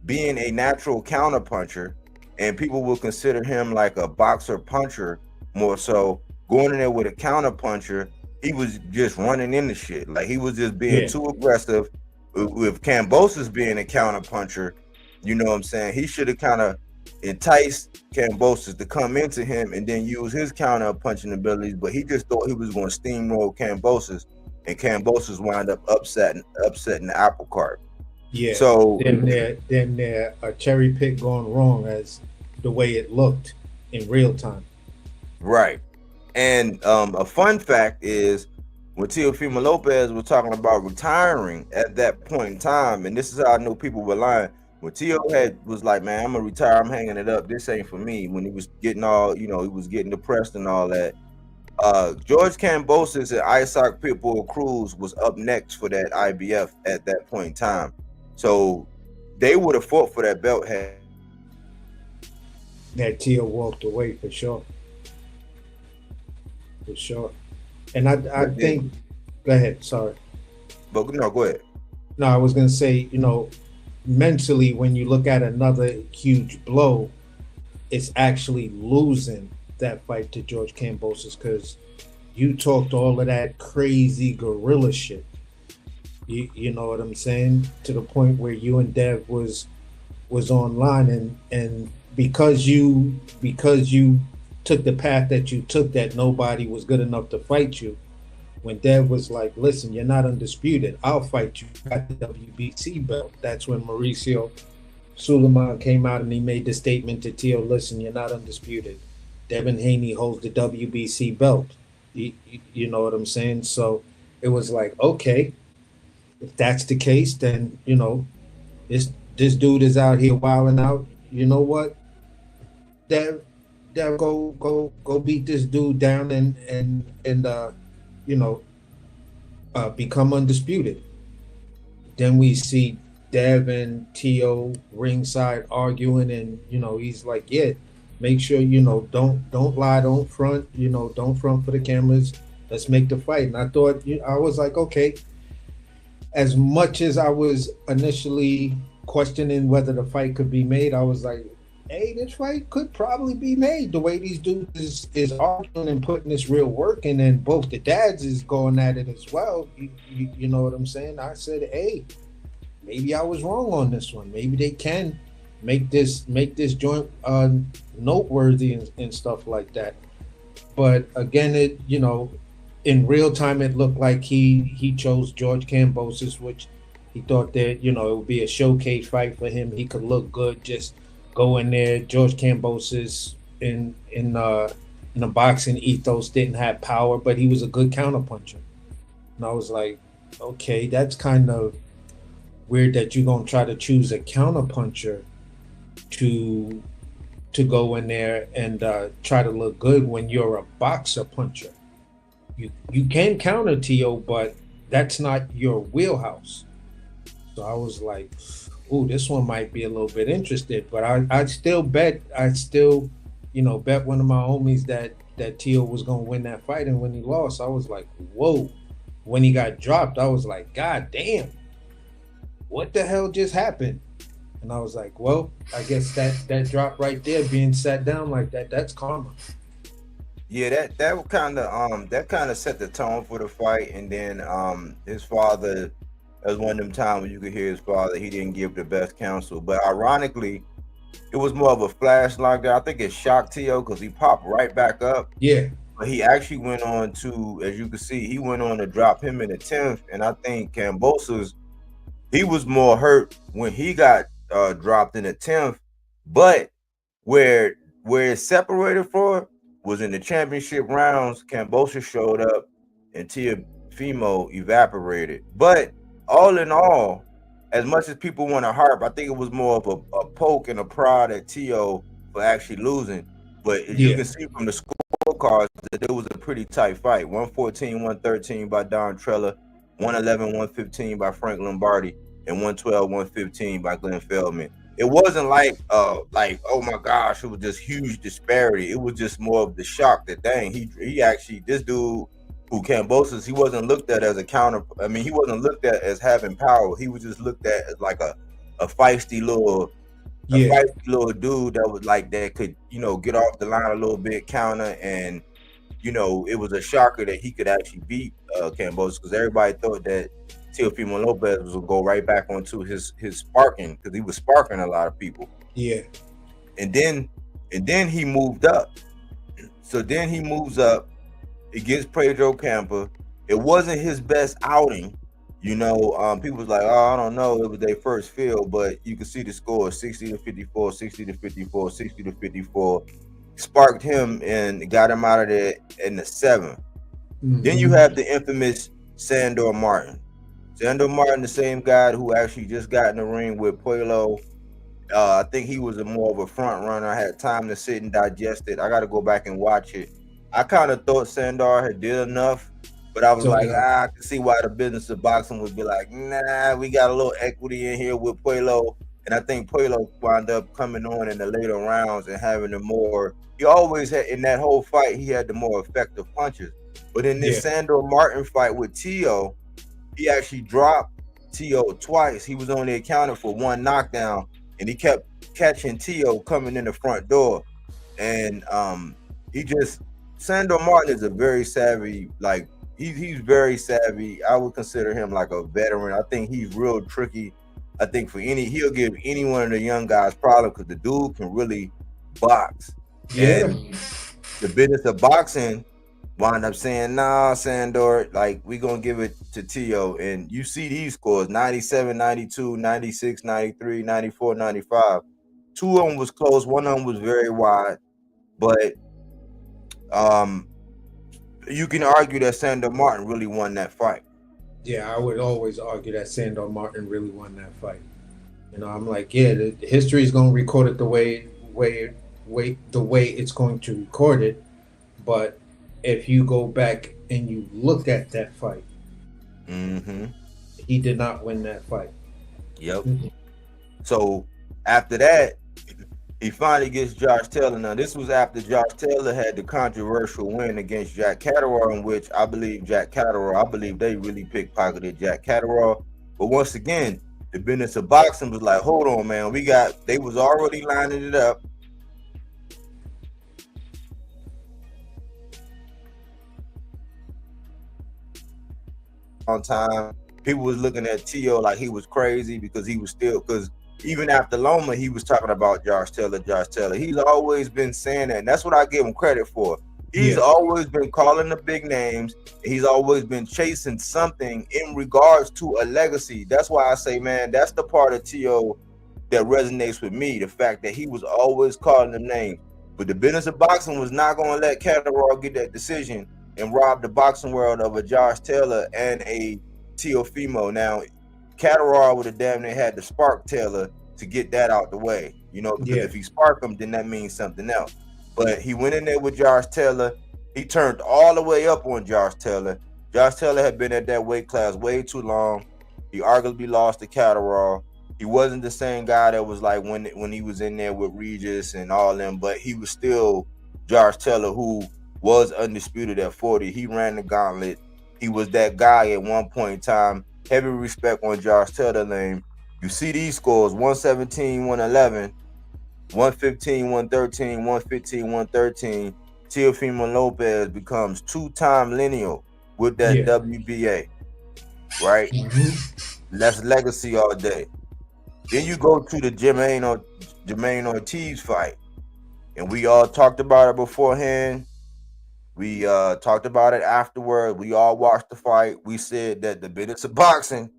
being a natural counter puncher, and people will consider him like a boxer puncher more so. Going in there with a counter puncher, he was just running into shit. Like he was just being too aggressive. With Kambosos being a counter puncher, you know what I'm saying? He should have kind of enticed Kambosos to come into him and then use his counter punching abilities, but he just thought he was going to steamroll Kambosos, and Kambosos wound up upsetting the apple cart. Yeah. So then a cherry pick gone wrong as the way it looked in real time. Right. And a fun fact is when Teofimo Lopez was talking about retiring at that point in time, and this is how I know people were lying. When Teo was like, man, I'm gonna retire, I'm hanging it up, this ain't for me. When he was getting all, he was getting depressed and all that. George Kambosos and Isaac Pitbull Cruz was up next for that IBF at that point in time. So they would have fought for that belt had Teo walked away for sure. For sure. And I think, go ahead, sorry. But no, go ahead. No, I was gonna say, mentally when you look at another huge blow, it's actually losing that fight to George Kambosos because you talked all of that crazy gorilla shit. You know what I'm saying? To the point where you and Dev was online and because you took the path that you took, that nobody was good enough to fight you. When Dev was like, listen, you're not undisputed, I'll fight you at the WBC belt. That's when Mauricio Suleiman came out and he made the statement to Teo, listen, you're not undisputed. Devin Haney holds the WBC belt. You know what I'm saying? So it was like, okay, if that's the case, then, this dude is out here wilding out. You know what? That go beat this dude down and you know become undisputed. Then we see Dev and Tio ringside arguing, and he's like, "Yeah, make sure don't lie, don't front, don't front for the cameras. Let's make the fight." And I thought, I was like, okay. As much as I was initially questioning whether the fight could be made, I was like, "Hey, this fight could probably be made. The way these dudes is arguing and putting this real work in, and both the dads is going at it as well." You know what I'm saying? I said, "Hey, maybe I was wrong on this one. Maybe they can make this joint noteworthy and stuff like that." But again, in real time, it looked like he chose George Kambosos, which he thought that it would be a showcase fight for him. He could look good, just go in there. George Kambosos in the boxing ethos didn't have power, but he was a good counterpuncher. And I was like, okay, that's kind of weird that you're gonna try to choose a counterpuncher to go in there and try to look good when you're a boxer puncher. You can counter Tio, but that's not your wheelhouse. So I was like, "Ooh, this one might be a little bit interested." But I still bet bet one of my homies that Tio was gonna win that fight, and when he lost, I was like, "Whoa!" When he got dropped, I was like, "God damn, what the hell just happened?" And I was like, "Well, I guess that drop right there, being sat down like that's karma." Yeah, that kind of set the tone for the fight, and then his father. That was one of them times when you could hear his father. He didn't give the best counsel, but ironically, it was more of a flash lockdown. I think it shocked Tio because he popped right back up. Yeah. But he actually went on to, as you can see, he went on to drop him in the 10th, and I think Kambosos, he was more hurt when he got dropped in the 10th, but where it separated for was in the championship rounds. Kambosos showed up and Teofimo evaporated. But all in all, as much as people want to harp, I think it was more of a poke and a prod at Tio for actually losing. But as you can see from the scorecards, that it was a pretty tight fight. 114-113 by Don Trella, 111-115 by Frank Lombardi, and 112-115 by Glenn Feldman. It wasn't like oh my gosh, it was just huge disparity. It was just more of the shock that dang, he actually, this dude who Kambosos, he wasn't looked at as a counter. I mean, he wasn't looked at as having power. He was just looked at as like a feisty little dude that was like that could get off the line a little bit, counter, and it was a shocker that he could actually beat Kambosos, because everybody thought that Teofimo Lopez was gonna go right back onto his sparking, because he was sparking a lot of people. Yeah. And then he moved up. So then he moves up against Pedro Campa. It wasn't his best outing. People was like, "Oh, I don't know, it was their first field," but you can see the score: 60-54, 60-54, 60-54. Sparked him and got him out of there in the 7th. Mm-hmm. Then you have the infamous Sandor Martin. Sandor Martin, the same guy who actually just got in the ring with Puello. I think he was more of a front runner. I had time to sit and digest it. I got to go back and watch it. I kind of thought Sandor had did enough, but I was I can see why the business of boxing would be like, nah, we got a little equity in here with Puello. And I think Puello wound up coming on in the later rounds and having the more, he always had, in that whole fight, he had the more effective punches. But in this Sandor Martin fight with Tio, he actually dropped Tio twice. He was only accounted for one knockdown, and he kept catching Tio coming in the front door. And Sandor Martin is a very savvy, like, he's very savvy. I would consider him like a veteran. I think he's real tricky. I think he'll give any one of the young guys problem, because the dude can really box. Yeah. And the business of boxing wind up saying, nah, Sandor, like, we gonna give it to Tio. And you see these scores: 97, 92, 96, 93, 94, 95. Two of them was close, one of them was very wide. But you can argue that Sandor Martin really won that fight. Yeah, I would always argue that Sandor Martin really won that fight. I'm like, yeah, the history is going to record it the way it's going to record it. But if you go back and you look at that fight, Mm-hmm. he did not win that fight. Yep. So after that, he finally gets Josh Taylor. Now, this was after Josh Taylor had the controversial win against Jack Catterall, in which I believe they really pickpocketed Jack Catterall. But once again, the business of boxing was like, hold on, man, they was already lining it up. On time, people was looking at Tio like he was crazy because even after Loma, he was talking about Josh Taylor. He's always been saying that, and that's what I give him credit for. He's always been calling the big names. He's always been chasing something in regards to a legacy. That's why I say, man, that's the part of Tio that resonates with me. The fact that he was always calling them names. But the business of boxing was not going to let Catterall get that decision and rob the boxing world of a Josh Taylor and a Teofimo. Now, Catterall would have damn near had to spark Taylor to get that out the way, because if he sparked him, then that means something else. But he went in there with Josh Taylor. He turned all the way up on Josh Taylor. Josh Taylor had been at that weight class way too long. He arguably lost to Catterall. He wasn't the same guy that was like when he was in there with Regis and all them, but he was still Josh Taylor, who was undisputed at 40. He ran the gauntlet. He was that guy at one point in time. Heavy respect on Josh Taylor name. You see these scores: 117, 111, 115, 113, 115, 113. Teofimo Lopez becomes two-time lineal with that WBA, right? Mm-hmm. That's legacy all day. Then you go to the Jermaine Ortiz fight, and we all talked about it beforehand. We talked about it afterward. We all watched the fight. We said that the business of boxing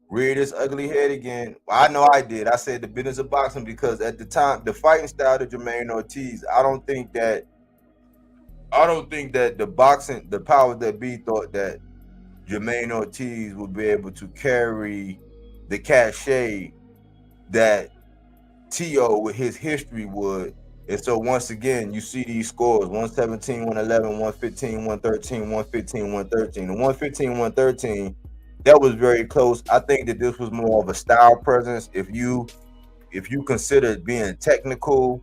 reared its ugly head again. Well, I know I did. I said the business of boxing because at the time, the fighting style of Jermaine Ortiz, I don't think that the powers that be thought that Jermaine Ortiz would be able to carry the cachet that Tio with his history would. And so once again, you see these scores: 117, 111, 115, 113, 115, 113. The 115, 113, that was very close. I think that this was more of a style presence. If you consider being technical,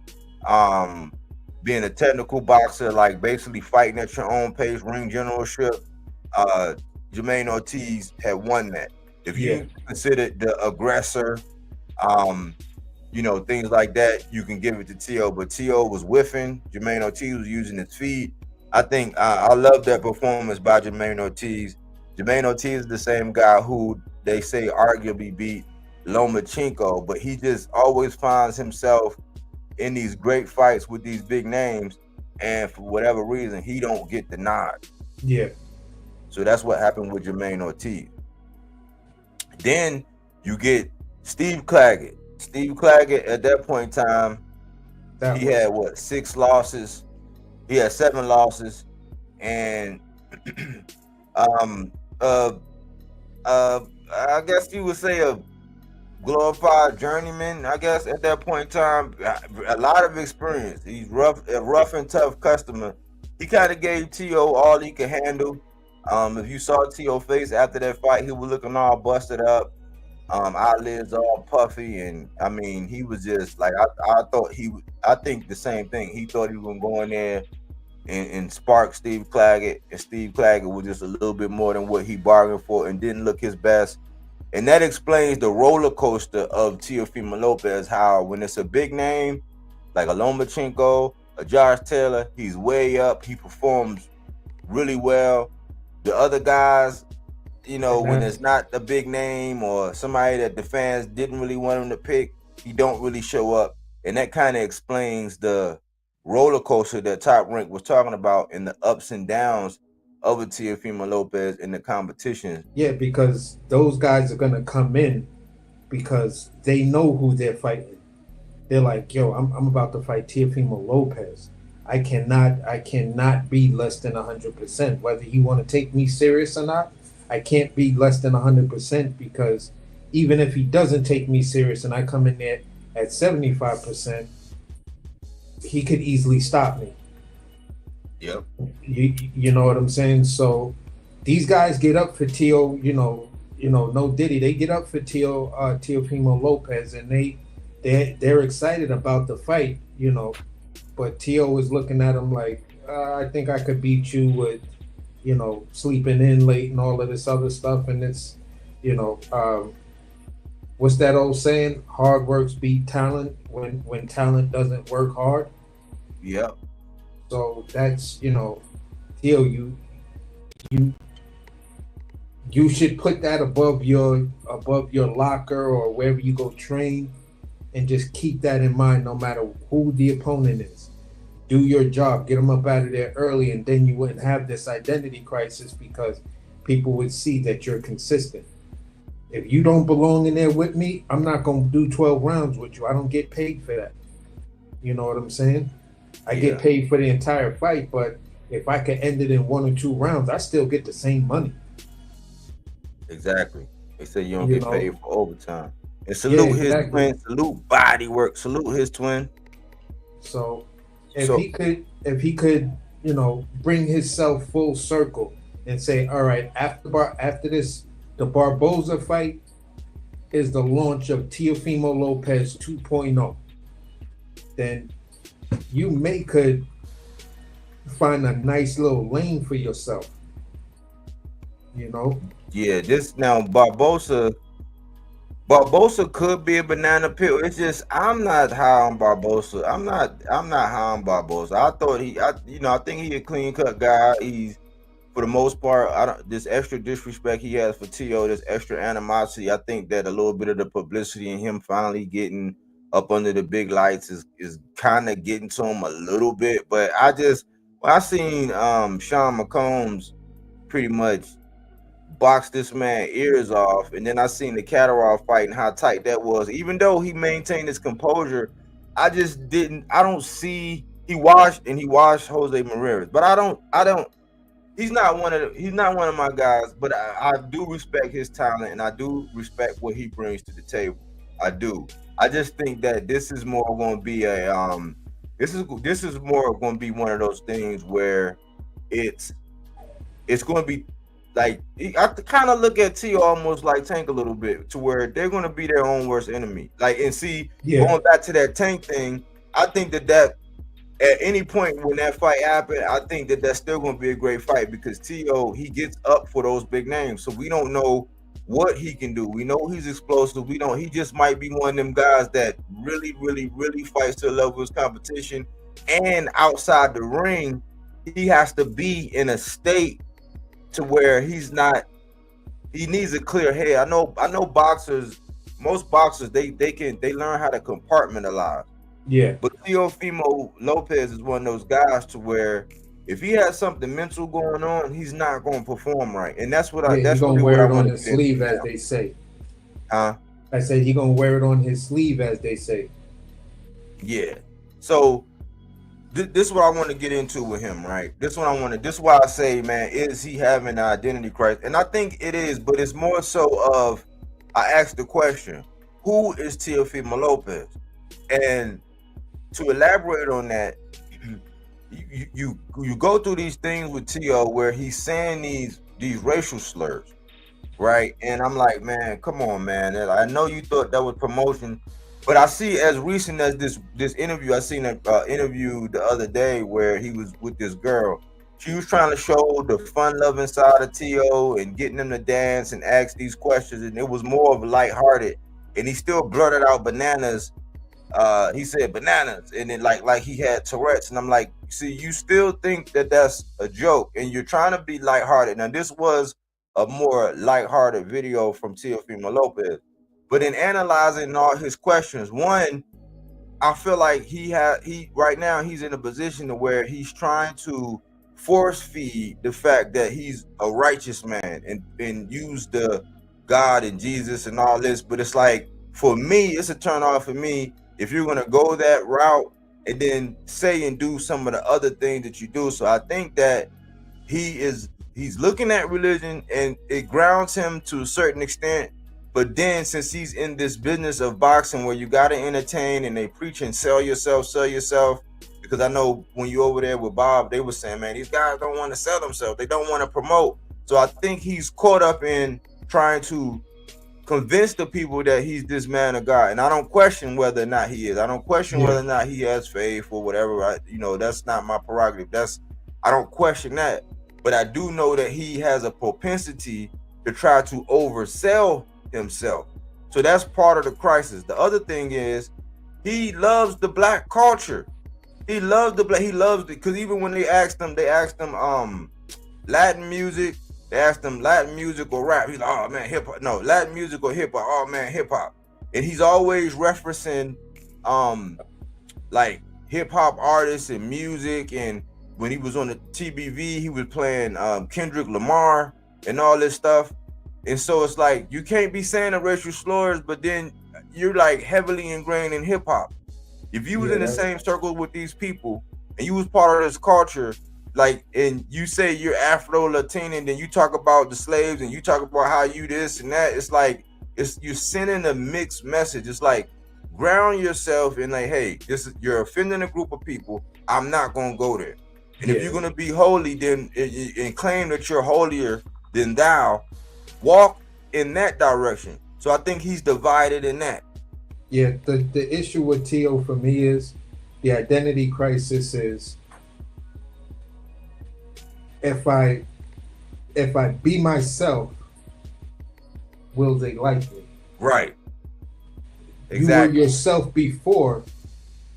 being a technical boxer, like basically fighting at your own pace, ring generalship, Jermaine Ortiz had won that. If you consider the aggressor, things like that, you can give it to Tio. But Tio was whiffing. Jermaine Ortiz was using his feet. I think I love that performance by Jermaine Ortiz. Jermaine Ortiz is the same guy who they say arguably beat Lomachenko, but he just always finds himself in these great fights with these big names, and for whatever reason, he don't get the nod. Yeah. So that's what happened with Jermaine Ortiz. Then you get Steve Claggett. Steve Claggett at that point in time, he had 6 losses. He had 7 losses, and I guess you would say a glorified journeyman. I guess at that point in time, a lot of experience. He's a rough and tough customer. He kind of gave Tio all he could handle. If you saw Tio's face after that fight, he was looking all busted up. Eyelids all puffy, and I mean, he was just like I think the same thing. He thought he was gonna go in there and spark Steve Claggett, and Steve Claggett was just a little bit more than what he bargained for and didn't look his best. And that explains the roller coaster of Teofimo Lopez, how when it's a big name like a Lomachenko, a Josh Taylor, he's way up, he performs really well. The other guys, when it's not a big name or somebody that the fans didn't really want him to pick, he don't really show up. And that kind of explains the roller coaster that Top Rank was talking about and the ups and downs of a Teofimo Lopez in the competition. Yeah, because those guys are going to come in because they know who they're fighting. They're like, yo, I'm about to fight Teofimo Lopez. I cannot be less than 100%. Whether you want to take me serious or not, I can't be less than 100% because even if he doesn't take me serious and I come in there at 75%, he could easily stop me. Yep. You know what I'm saying? So these guys get up for Teo, no Diddy. They get up for Teofimo Lopez, and they're excited about the fight, But Teo is looking at him like, I think I could beat you with, sleeping in late and all of this other stuff. And it's, what's that old saying? Hard works beat talent when talent doesn't work hard. Yep. So that's, Teo, you should put that above your locker or wherever you go train, and just keep that in mind no matter who the opponent is. Do your job, get them up out of there early, and then you wouldn't have this identity crisis because people would see that you're consistent. If you don't belong in there with me, I'm not going to do 12 rounds with you. I don't get paid for that. You know what I'm saying? I get paid for the entire fight, but if I could end it in 1 or 2 rounds, I still get the same money. Exactly. They say you don't get paid for overtime. And salute his twin, salute Bodywork, salute his twin. So if he could, bring himself full circle and say, all right, after this, the Barboza fight is the launch of Teofimo Lopez 2.0, then you could find a nice little lane for yourself. Yeah, this now Barboza could be a banana peel. It's just I'm not high on Barboza. I'm not high on Barboza. I thought I think he a clean cut guy. He's, for the most part, this extra disrespect he has for Teo, this extra animosity. I think that a little bit of the publicity and him finally getting up under the big lights is kind of getting to him a little bit. But when I seen Sean McCombs pretty much box this man ears off, and then I seen the Catterall fight and how tight that was. Even though he maintained his composure, I don't see. He washed Jose Mareres, but he's not one of my guys, but I do respect his talent and I do respect what he brings to the table. I do. I just think that this is more going to be this is more going to be one of those things where it's going to be like, I kind of look at Teo almost like Tank a little bit, to where they're going to be their own worst enemy. Like, and see, going back to that Tank thing, I think that at any point when that fight happened, I think that that's still going to be a great fight, because Teo, he gets up for those big names. So we don't know what he can do. We know he's explosive. He just might be one of them guys that really, really, really fights to the level of his competition. And outside the ring, he has to be in a state to where he needs a clear head. I know boxers, most boxers, they learn how to compartmentalize. Yeah. But Teofimo Lopez is one of those guys to where if he has something mental going on, he's not going to perform right. And that's what he's gonna wear it on his sleeve, as they say. Huh? I said he's gonna wear it on his sleeve, as they say. Yeah. So this is what I want to get into with him, right? This is why I say, man, is he having an identity crisis? And I think it is, but it's more so of, I asked the question, who is Teofimo Lopez? And to elaborate on that, you go through these things with Teo where he's saying these racial slurs, right? And I'm like, man, come on, man. I know you thought that was promotion, but I see as recent as this interview, I seen an interview the other day where he was with this girl. She was trying to show the fun-loving side of Teo and getting him to dance and ask these questions, and it was more of lighthearted. And he still blurted out bananas. He said bananas, and then like he had Tourette's, and I'm like, see, you still think that that's a joke, and you're trying to be lighthearted. Now, this was a more lighthearted video from Teofimo Lopez, but in analyzing all his questions, one, I feel like he right now he's in a position to where he's trying to force feed the fact that he's a righteous man and use the God and Jesus and all this. But it's like, for me, it's a turn off for me if you're going to go that route and then say and do some of the other things that you do. So I think that he's looking at religion and it grounds him to a certain extent, But then since he's in this business of boxing where you gotta entertain and they preach and sell yourself, because I know when you over there with Bob, they were saying, man, these guys don't want to sell themselves, they don't want to promote. So I think he's caught up in trying to convince the people that he's this man of God. And I don't question whether or not he is. I don't question whether or not he has faith or whatever. That's not my prerogative. I don't question that. But I do know that he has a propensity to try to oversell himself. So that's part of the crisis. The other thing is he loves the black culture. He loves it, because even when they asked him Latin music, they asked him Latin music or rap. He's like, oh man, hip hop. No, Latin music or hip hop. Oh man, hip hop. And he's always referencing like hip hop artists and music. And when he was on the TBV, he was playing Kendrick Lamar and all this stuff. And so it's like you can't be saying the racial slurs, but then you're like heavily ingrained in hip hop. If you was in the same circle with these people and you was part of this culture, like, and you say you're Afro-Latin, and then you talk about the slaves and you talk about how you this and that, it's like you're sending a mixed message. It's like ground yourself in like, hey, you're offending a group of people. I'm not gonna go there. And if you're gonna be holy, then and claim that you're holier than thou, walk in that direction. So I think he's divided in that. Yeah, the issue with Tio for me is the identity crisis is if I be myself, will they like me? Right. Exactly. You were yourself before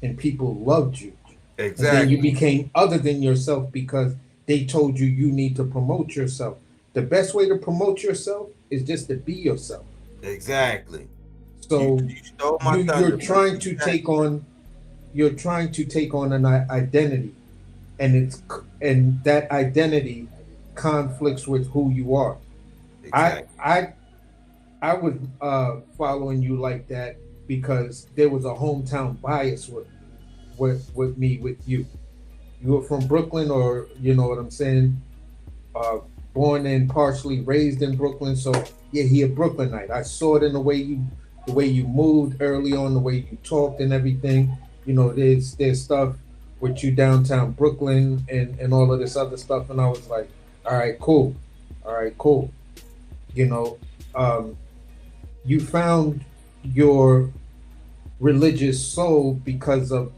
and people loved you. Exactly. And then you became other than yourself because they told you need to promote yourself. The best way to promote yourself is just to be yourself. Exactly. So you're trying to take on an identity, and that identity conflicts with who you are. Exactly. I was following you like that because there was a hometown bias with me, with you. You were from Brooklyn, or you know what I'm saying? Born and partially raised in Brooklyn, so yeah, he a Brooklynite. I saw it in the way you moved early on, the way you talked and everything. You know, there's stuff with you downtown Brooklyn and all of this other stuff, and I was like, all right, cool. You know, you found your religious soul because of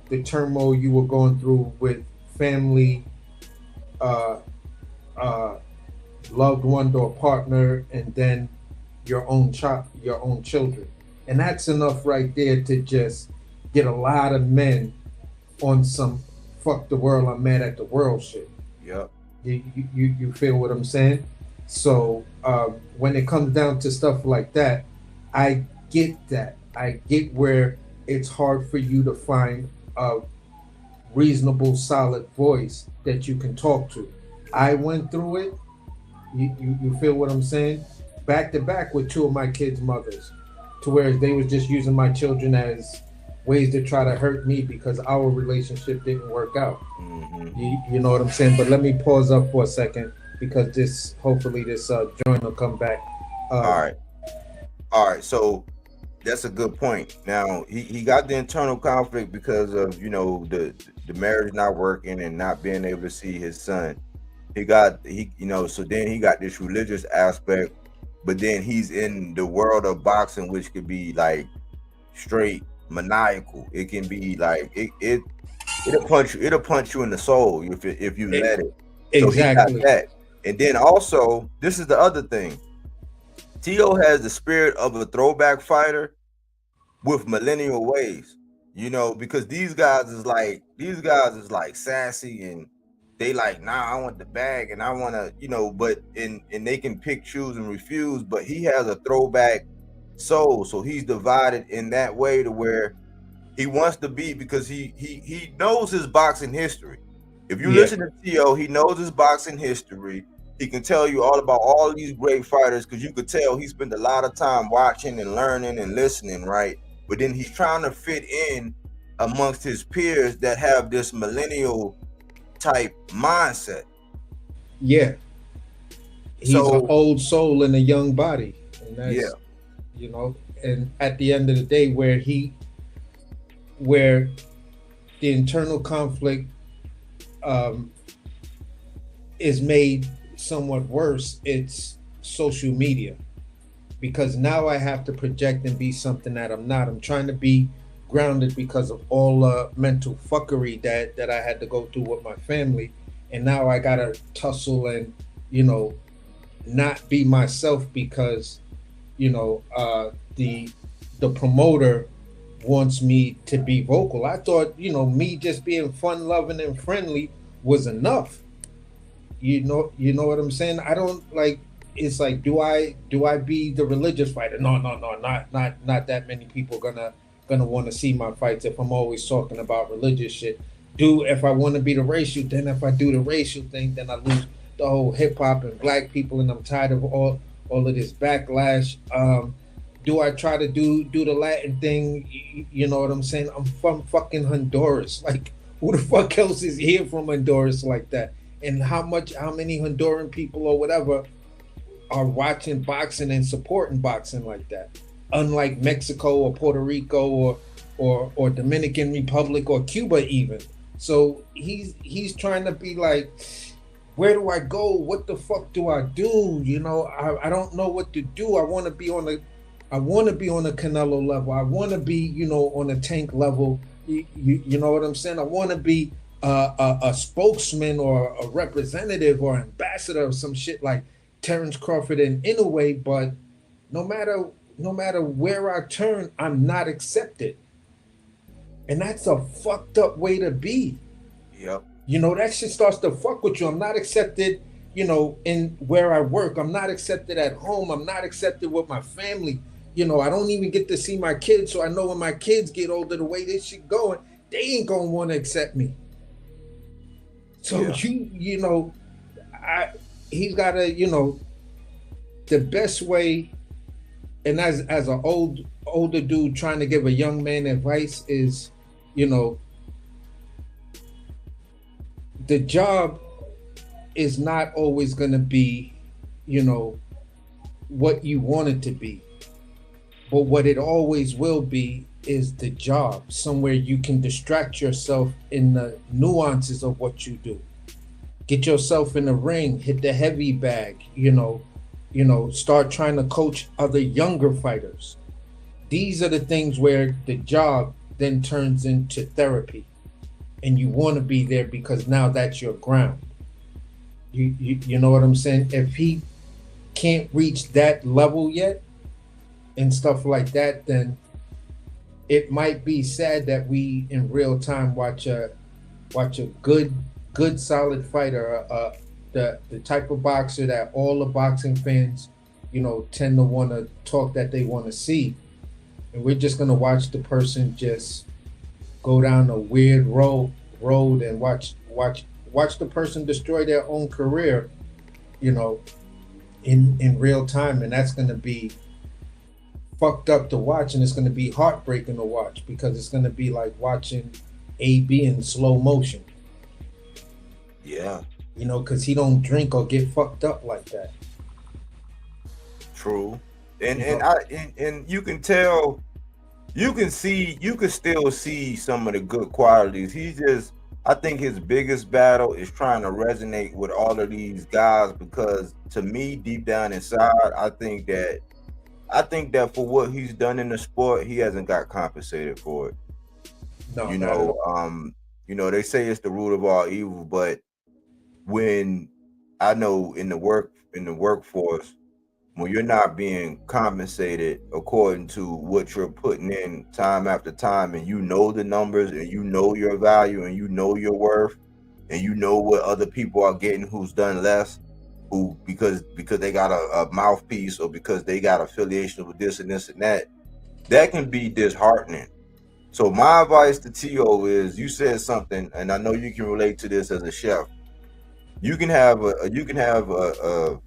the turmoil you were going through with family, loved one or partner, and then your own children. And that's enough right there to just get a lot of men on some fuck the world, I'm mad at the world shit. Yep. You feel what I'm saying? So when it comes down to stuff like that, I get that. I get where it's hard for you to find a reasonable, solid voice that you can talk to. I went through it. You feel what I'm saying? Back to back with two of my kids' mothers, to where they was just using my children as ways to try to hurt me because our relationship didn't work out. Mm-hmm. You know what I'm saying? But let me pause up for a second because hopefully this joint will come back. All right. So that's a good point. Now he got the internal conflict because of the marriage not working and not being able to see his son. So then he got this religious aspect, but then he's in the world of boxing, which could be like straight maniacal. It can be like it'll punch you in the soul if you let it. Exactly. So he got that. And then also, this is the other thing. Tio has the spirit of a throwback fighter with millennial ways, because these guys is like sassy and they like, nah, I want the bag and I want to, but and they can pick, choose, and refuse. But he has a throwback soul, so he's divided in that way to where he wants to be, because he knows his boxing history. If you listen to Tio, he knows his boxing history. He can tell you all about all these great fighters, because you could tell he spent a lot of time watching and learning and listening, right? But then he's trying to fit in amongst his peers that have this millennial type mindset. Yeah. He's an old soul in a young body. And you know. And at the end of the day, where the internal conflict um, is made somewhat worse, it's social media, because now I have to project and be something that I'm not. I'm trying to be grounded because of all mental fuckery that I had to go through with my family, and now I gotta tussle and, you know, not be myself because, you know, the promoter wants me to be vocal. I thought, you know, me just being fun loving and friendly was enough. You know what I'm saying? I don't like, it's like, do I be the religious fighter? No, no, no, not that many people gonna want to see my fights if I'm always talking about religious shit. Do if I want to be the racial, then if I do the racial thing, then I lose the whole hip hop and black people, and I'm tired of all of this backlash. Do I try to do the Latin thing? You know what I'm saying? I'm from fucking Honduras. Like, who the fuck else is here from Honduras like that? And how many Honduran people or whatever are watching boxing and supporting boxing like that? Unlike Mexico or Puerto Rico or Dominican Republic or Cuba even. So he's trying to be like, where do I go? What the fuck do I do? You know, I don't know what to do. I want to be on the Canelo level. I want to be, you know, on the Tank level. You know what I'm saying? I want to be a spokesman or a representative or ambassador or some shit like Terrence Crawford and Inoue. But no matter no matter where I turn, I'm not accepted, and that's a fucked up way to be. Yep. You know, that shit starts to fuck with you. I'm not accepted, you know, in where I work. I'm not accepted at home. I'm not accepted with my family. You know, I don't even get to see my kids. So I know when my kids get older, the way this shit going, they ain't gonna want to accept me. So Yeah. you know, he's gotta, you know, the best way, and as an older dude trying to give a young man advice is, you know, the job is not always going to be, you know, what you want it to be. But what it always will be is the job, somewhere you can distract yourself in the nuances of what you do. Get yourself in the ring, hit the heavy bag, start trying to coach other younger fighters. These are the things where the job then turns into therapy. And you want to be there because now that's your ground. You know what I'm saying? If he can't reach that level yet and stuff like that, then it might be sad that we in real time watch a good solid fighter, the type of boxer that all the boxing fans, you know, tend to want to talk that they want to see, and we're just gonna watch the person just go down a weird road and watch the person destroy their own career, you know, in real time, and that's gonna be fucked up to watch, and it's gonna be heartbreaking to watch because it's gonna be like watching AB in slow motion. Yeah. You know, because he don't drink or get fucked up like that. True. And you can tell, you can still see some of the good qualities. I think his biggest battle is trying to resonate with all of these guys, because to me, deep down inside, I think that for what he's done in the sport, he hasn't got compensated for it. No, They say it's the root of all evil, but when I know in the workforce, when you're not being compensated according to what you're putting in time after time, and you know the numbers, and you know your value, and you know your worth, and you know what other people are getting who's done less, who because they got a mouthpiece, or because they got affiliation with this and this and that can be disheartening. So my advice to Tio is, you said something, and I know you can relate to this as a chef. You can have a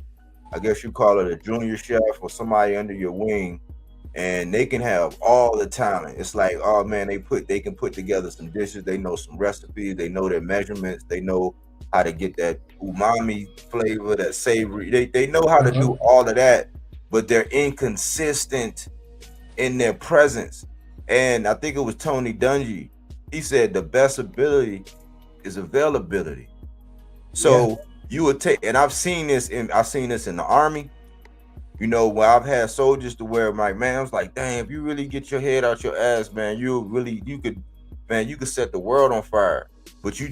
I guess you call it a junior chef or somebody under your wing, and they can have all the talent. It's like, oh man, they can put together some dishes. They know some recipes. They know their measurements. They know how to get that umami flavor, that savory. They know how to do all of that, but they're inconsistent in their presence. And I think it was Tony Dungy. He said the best ability is availability. So you would take, and I've seen this in the army. You know, where I've had soldiers to where my man was like, damn, if you really get your head out your ass, man, you could set the world on fire. But you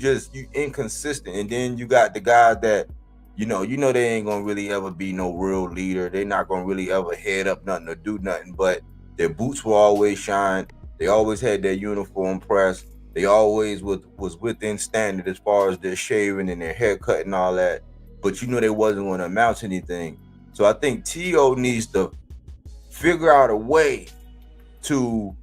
inconsistent. And then you got the guys that, you know they ain't gonna really ever be no real leader. They not gonna really ever head up nothing or do nothing, but their boots will always shine. They always had their uniform pressed. They always was within standard as far as their shaving and their haircut and all that. But they wasn't gonna amount to anything. So I think T.O. needs to figure out a way to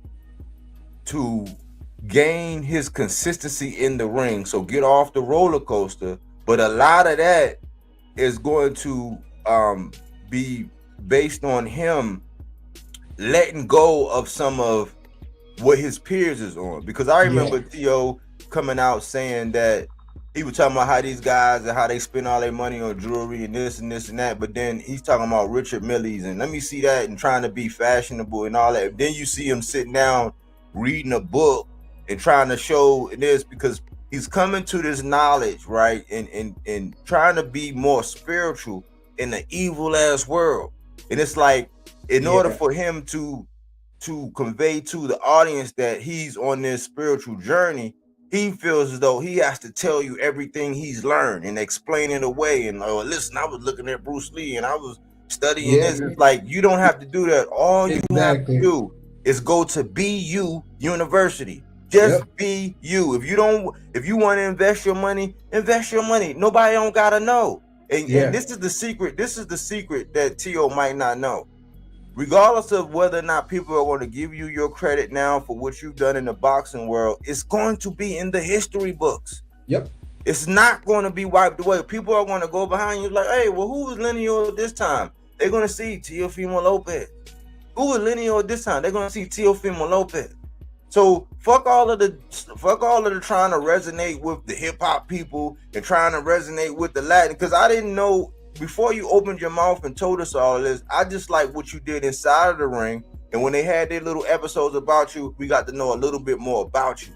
gain his consistency in the ring. So get off the roller coaster. But a lot of that is going to be based on him letting go of some of what his peers is on. Because I remember T.O. coming out saying that he was talking about how these guys and how they spend all their money on jewelry and this and this and that. But then he's talking about Richard Millie's and let me see that and trying to be fashionable and all that. Then you see him sitting down reading a book and trying to show this because he's coming to this knowledge, right? And trying to be more spiritual in the evil ass world. And it's like, in order for him to convey to the audience that he's on this spiritual journey, he feels as though he has to tell you everything he's learned and explain it away. And listen, I was looking at Bruce Lee and I was studying this. It's like, you don't have to do that. All you have to do is go to BU University. Just be you. If you want to invest your money, Nobody don't gotta know. And this is the secret. This is the secret that T.O. might not know. Regardless of whether or not people are going to give you your credit now for what you've done in the boxing world, it's going to be in the history books. Yep. It's not going to be wiped away. People are going to go behind you like, hey, well, who was lineal this time? They're going to see Teofimo Lopez. Who was lineal this time? They're going to see Teofimo Lopez. So fuck all of the trying to resonate with the hip hop people and trying to resonate with the Latin. Because I didn't know. Before you opened your mouth and told us all this, I just like what you did inside of the ring. And when they had their little episodes about you, we got to know a little bit more about you.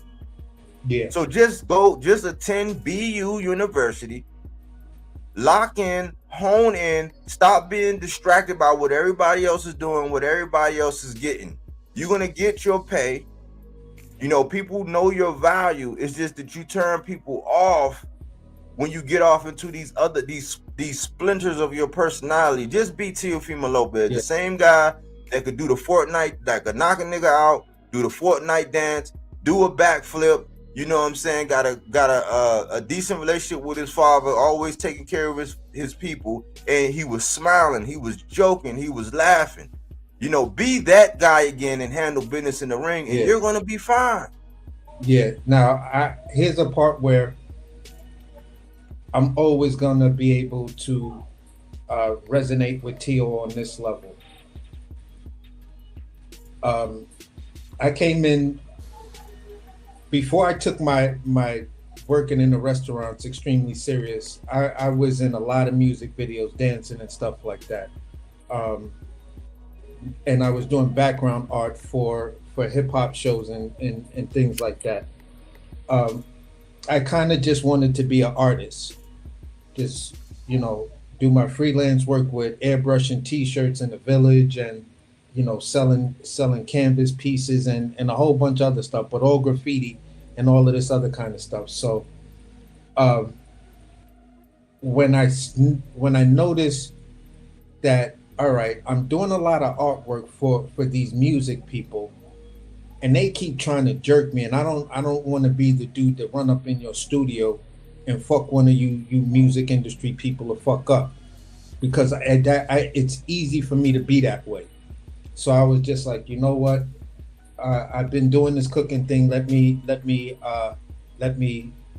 Yeah. So just attend BU University, lock in, hone in, stop being distracted by what everybody else is doing, what everybody else is getting. You're going to get your pay. People know your value. It's just that you turn people off when you get off into these splinters of your personality. Just be Teofimo Lopez, the same guy that could do the Fortnite, that could knock a nigga out, do the Fortnite dance, do a backflip. You know what I'm saying? Got a decent relationship with his father, always taking care of his people, and he was smiling, he was joking, he was laughing. Be that guy again and handle business in the ring, and you're gonna be fine. Yeah. Now, here's a part where I'm always gonna be able to resonate with T.O. on this level. I came in before I took my working in the restaurants extremely serious. I was in a lot of music videos, dancing and stuff like that, and I was doing background art for hip hop shows and things like that. I kind of just wanted to be an artist, just do my freelance work with airbrushing T-shirts in the village and selling canvas pieces and a whole bunch of other stuff, but all graffiti and all of this other kind of stuff. So when I noticed that, all right, I'm doing a lot of artwork for these music people, and they keep trying to jerk me, and I don't want to be the dude that run up in your studio and fuck one of you music industry people to fuck up, because it's easy for me to be that way. So I was just like, you know what? I've been doing this cooking thing. Let me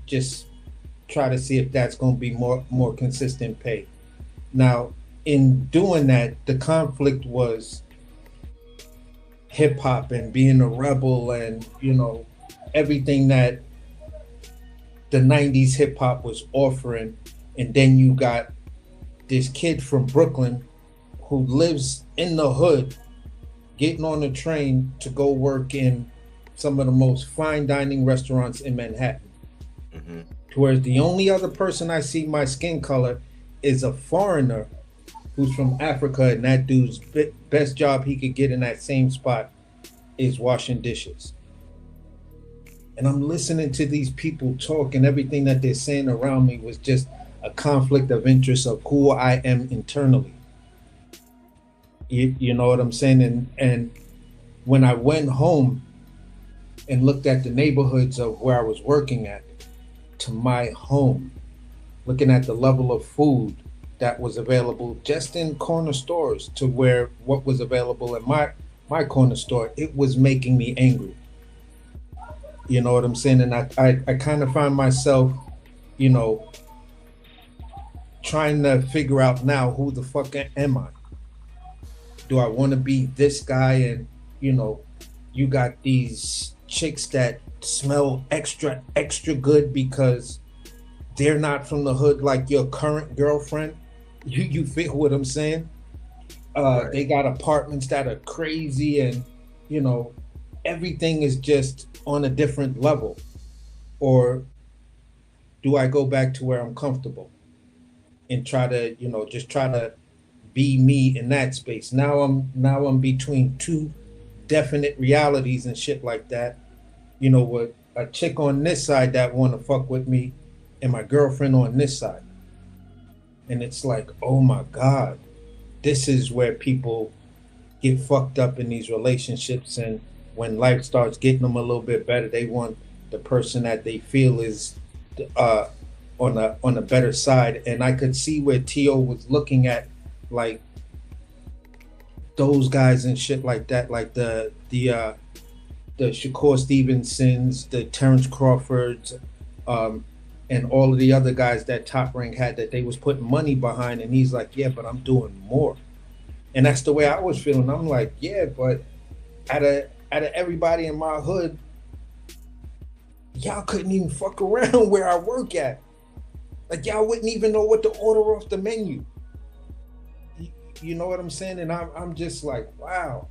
just try to see if that's going to be more consistent pay. Now, in doing that, the conflict was hip hop and being a rebel and everything that the 90s hip hop was offering, and then you got this kid from Brooklyn who lives in the hood getting on a train to go work in some of the most fine dining restaurants in Manhattan. Mm-hmm. Whereas the only other person I see my skin color is a foreigner who's from Africa, and that dude's best job he could get in that same spot is washing dishes. And I'm listening to these people talk, and everything that they're saying around me was just a conflict of interest of who I am internally. You know what I'm saying? And when I went home and looked at the neighborhoods of where I was working at, to my home, looking at the level of food that was available just in corner stores to where what was available in my corner store, it was making me angry. You know what I'm saying? And I kind of find myself, you know, trying to figure out now, who the fuck am I? Do I want to be this guy? And, you know, you got these chicks that smell extra good because they're not from the hood like your current girlfriend. You feel what I'm saying? Right. They got apartments that are crazy, and, you know, everything is just on a different level. Or do I go back to where I'm comfortable and try to, you know, just try to be me in that space? Now I'm between two definite realities and shit like that. You know, with a chick on this side that want to fuck with me, and my girlfriend on this side. And it's like, oh my God, this is where people get fucked up in these relationships. And when life starts getting them a little bit better, they want the person that they feel is on a better side. And I could see where Tio was looking at, like, those guys and shit like that, like the Shakur Stevensons, the Terrence Crawfords, and all of the other guys that Top Rank had, that they was putting money behind. And he's like, yeah, but I'm doing more. And that's the way I was feeling. I'm like, yeah, but out of everybody in my hood, y'all couldn't even fuck around where I work at. Like, y'all wouldn't even know what to order off the menu. You know what I'm saying? And I'm just like, wow,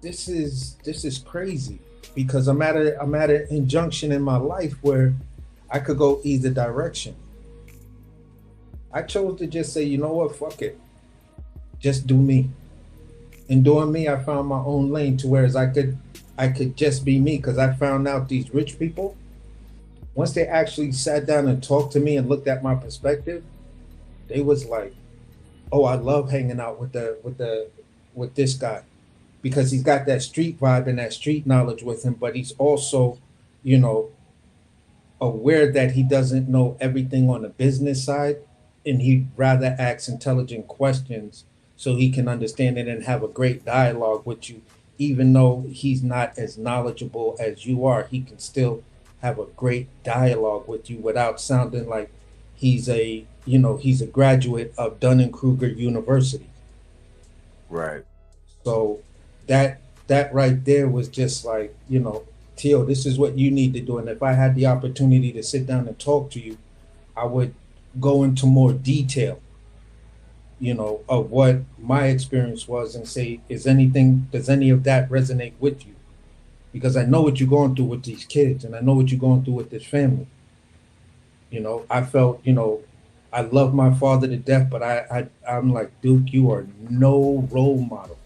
this is crazy, because I'm at an injunction in my life where I could go either direction. I chose to just say, you know what, fuck it. Just do me. In doing me, I found my own lane, to whereas I could just be me, because I found out these rich people, once they actually sat down and talked to me and looked at my perspective, they was like, oh, I love hanging out with this guy, because he's got that street vibe and that street knowledge with him, but he's also, you know, aware that he doesn't know everything on the business side, and he'd rather ask intelligent questions so he can understand it and have a great dialogue with you. Even though he's not as knowledgeable as you are, he can still have a great dialogue with you without sounding like he's a graduate of Dunning-Kruger University. Right. So that right there was just like, you know, Tio, this is what you need to do. And if I had the opportunity to sit down and talk to you, I would go into more detail, you know, of what my experience was, and say, does any of that resonate with you? Because I know what you're going through with these kids, and I know what you're going through with this family. You know, I felt, you know, I love my father to death, but I'm like, Duke, you are no role model.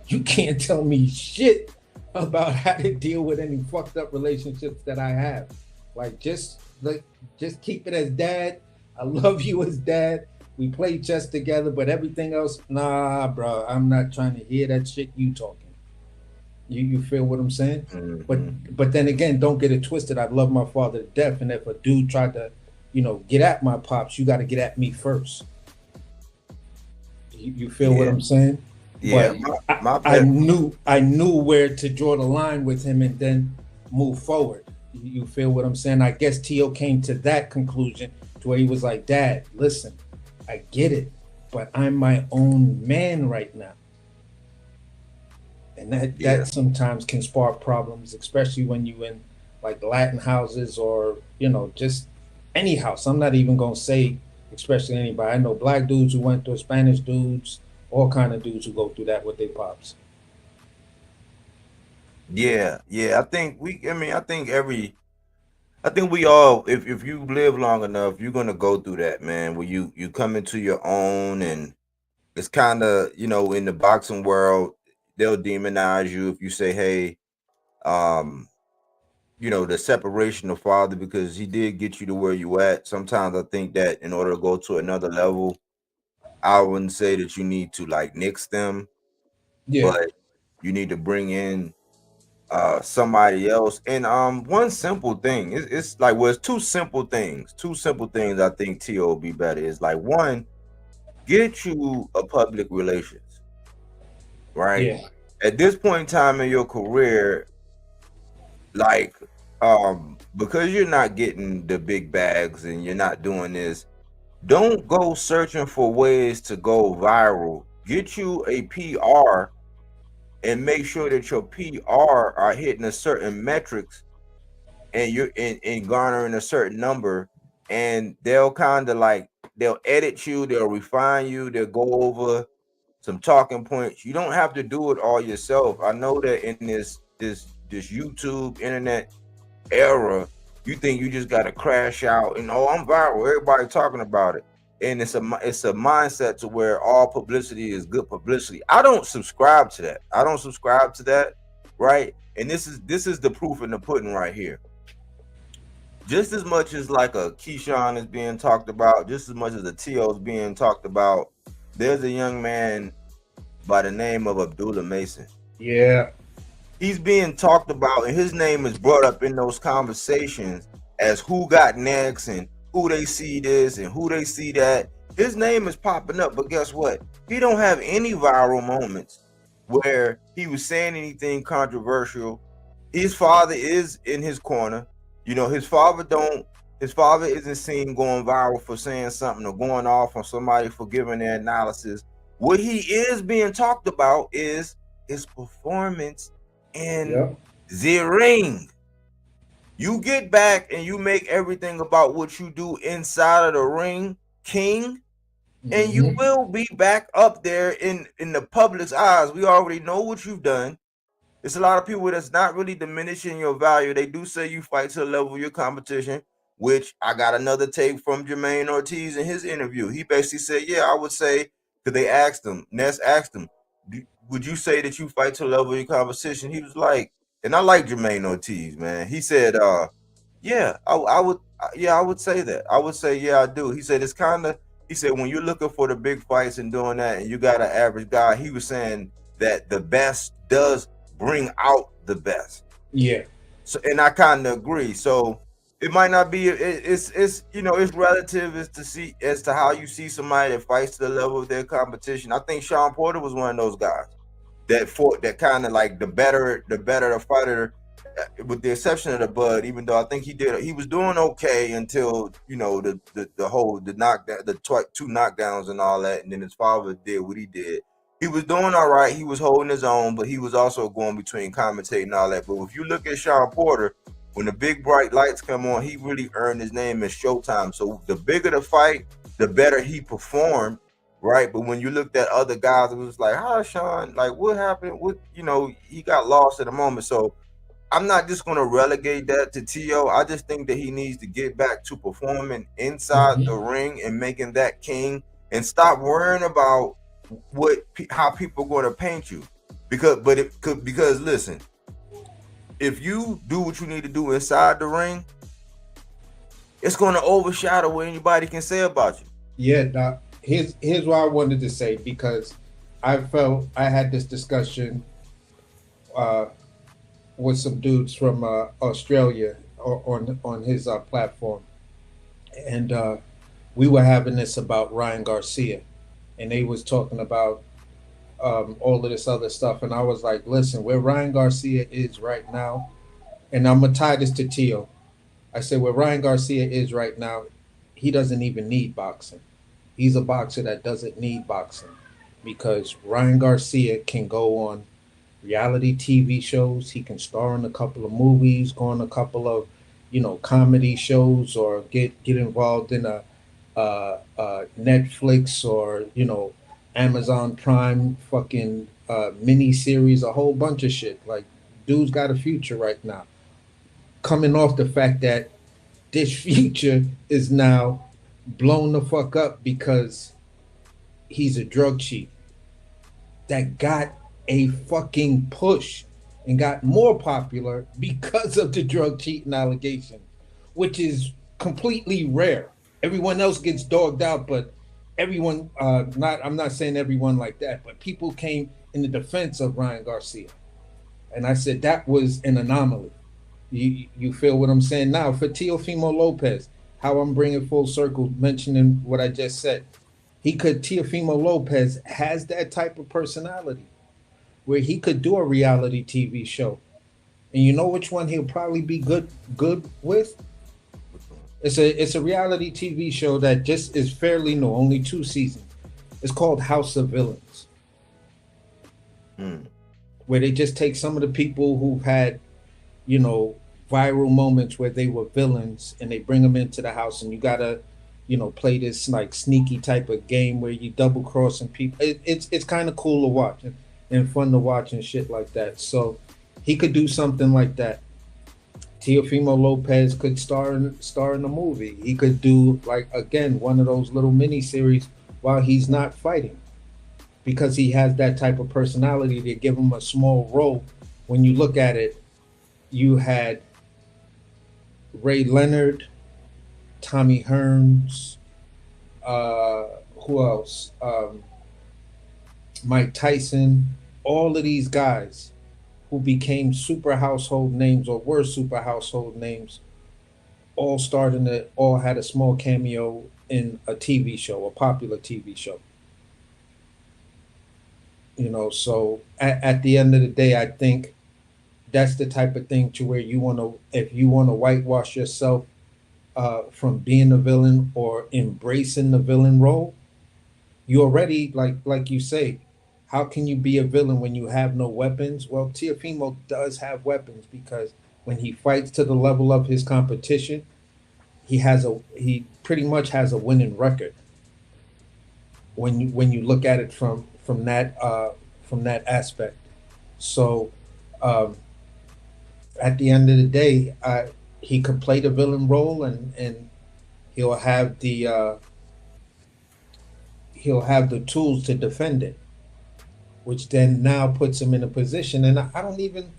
You can't tell me shit about how to deal with any fucked up relationships that I have. Like, just keep it as dad. I love you as dad. We play chess together, but everything else, nah, bro. I'm not trying to hear that shit you talking. You feel what I'm saying? Mm-hmm. But then again, don't get it twisted. I love my father to death, and if a dude tried to, you know, get at my pops, you got to get at me first. You feel what I'm saying? Yeah, but I knew where to draw the line with him and then move forward. You feel what I'm saying? I guess Tio came to that conclusion, to where he was like, Dad, listen, I get it, but I'm my own man right now. And that sometimes can spark problems, especially when you in like Latin houses, or, you know, just any house. I'm not even gonna say especially anybody. I know black dudes who went through, Spanish dudes, all kind of dudes who go through that with their pops. Yeah, yeah. I think we. I mean, I think every. I think we all. If you live long enough, you're gonna go through that, man. Where you come into your own, and it's kind of, in the boxing world, they'll demonize you if you say, hey, um, the separation of father, because he did get you to where you at. Sometimes I think that in order to go to another level, I wouldn't say that you need to like nix them, Yeah, but you need to bring in somebody else. And one simple thing, it's like, well, it's two simple things I think T.O. will be better. Is like, one, get you a public relations, right? yeah, At this point in time in your career, like, because you're not getting the big bags and you're not doing this, don't go searching for ways to go viral. Get you a PR and make sure that your PR are hitting a certain metrics, and you're in garnering a certain number, and they'll kind of like, they'll edit you, they'll refine you, they'll go over some talking points. You don't have to do it all yourself. I know that in this YouTube internet era, you think you just got to crash out and, oh, I'm viral, everybody talking about it, and it's a mindset to where all publicity is good publicity. I don't subscribe to that. Right? And this is the proof in the pudding right here. Just as much as like a Keyshawn is being talked about, just as much as a T.O. is being talked about, there's a young man by the name of Abdullah Mason. yeah, He's being talked about, and his name is brought up in those conversations as who got next and who they see this and who they see that. His name is popping up, but guess what? He don't have any viral moments where he was saying anything controversial. His father is in his corner. His father isn't seen going viral for saying something or going off on somebody for giving their analysis. What he is being talked about is his performance in yeah. the ring. You get back and you make everything about what you do inside of the ring, king, and you Hmm. will be back up there in the public's eyes. We already know what you've done. It's a lot of people that's not really diminishing your value. They do say you fight to the level of your competition, which I got another take from Jermaine Ortiz in his interview. He basically said, yeah, I would say, because they asked him, Ness asked him, would you say that you fight to the level of your competition? He was like, and I like Jermaine Ortiz, man. He said, yeah, I would, yeah, I would say that. I would say, yeah, I do. He said, he said, when you're looking for the big fights and doing that, and you got an average guy, he was saying that the best does bring out the best. Yeah, So, and I kind of agree. So it might not be. It's it's relative as to how you see somebody that fights to the level of their competition. I think Sean Porter was one of those guys that fought, that kind of like the better the fighter, with the exception of the Bud. Even though I think he was doing okay until the knockdown, two knockdowns and all that, and then his father did what he did. He was doing all right. He was holding his own, but he was also going between commentating and all that. But if you look at Sean Porter, when the big bright lights come on, he really earned his name as Showtime. So the bigger the fight, the better he performed, right? But when you looked at other guys, it was like, "Hi, Sean, like what happened? He got lost at the moment." So I'm not just going to relegate that to T.O. I just think that he needs to get back to performing inside the hmm, ring and making that king, and stop worrying about how people are going to paint you. Because listen, if you do what you need to do inside the ring, it's going to overshadow what anybody can say about you. yeah. Now, here's what I wanted to say, because I felt I had this discussion uh, with some dudes from Australia on his platform, and we were having this about Ryan Garcia, and they was talking about all of this other stuff, and I was like, listen, where Ryan Garcia is right now, and I'm gonna tie this to Tio. I said where Ryan Garcia is right now, he doesn't even need boxing. He's a boxer that doesn't need boxing, because Ryan Garcia can go on reality TV shows. He can star in a couple of movies, go on a couple of, comedy shows, or get involved in a Netflix or Amazon Prime fucking mini series, a whole bunch of shit, like dude's got a future right now. Coming off the fact that this future is now blown the fuck up because he's a drug cheat that got a fucking push and got more popular because of the drug cheating allegation, which is completely rare. Everyone else gets dogged out, but everyone, not I'm not saying everyone like that, but people came in the defense of Ryan Garcia. And I said that was an anomaly. You feel what I'm saying? Now for Teofimo Lopez, how I'm bringing full circle, mentioning what I just said. Teofimo Lopez has that type of personality where he could do a reality TV show. And you know which one he'll probably be good with? It's a reality TV show that just is fairly new, only 2 seasons. It's called House of Villains. Where they just take some of the people who've had, viral moments where they were villains and they bring them into the house, and you gotta, play this like sneaky type of game where you double crossing people. It's kind of cool to watch and fun to watch and shit like that. So he could do something like that. Teofimo Lopez could star in the movie. He could do one of those little mini series while he's not fighting, because he has that type of personality to give him a small role. When you look at it, you had Ray Leonard, Tommy Hearns, who else? Mike Tyson, all of these guys who became super household names or were super household names, all had a small cameo in a TV show, a popular TV show. So at the end of the day, I think that's the type of thing to where if you want to whitewash yourself from being a villain or embracing the villain role, you already, like you say, how can you be a villain when you have no weapons? Well, Teofimo does have weapons, because when he fights to the level of his competition, he pretty much has a winning record. When you look at it from that aspect. So at the end of the day, he could play the villain role, and he'll have the tools to defend it, which then now puts him in a position. And I don't even,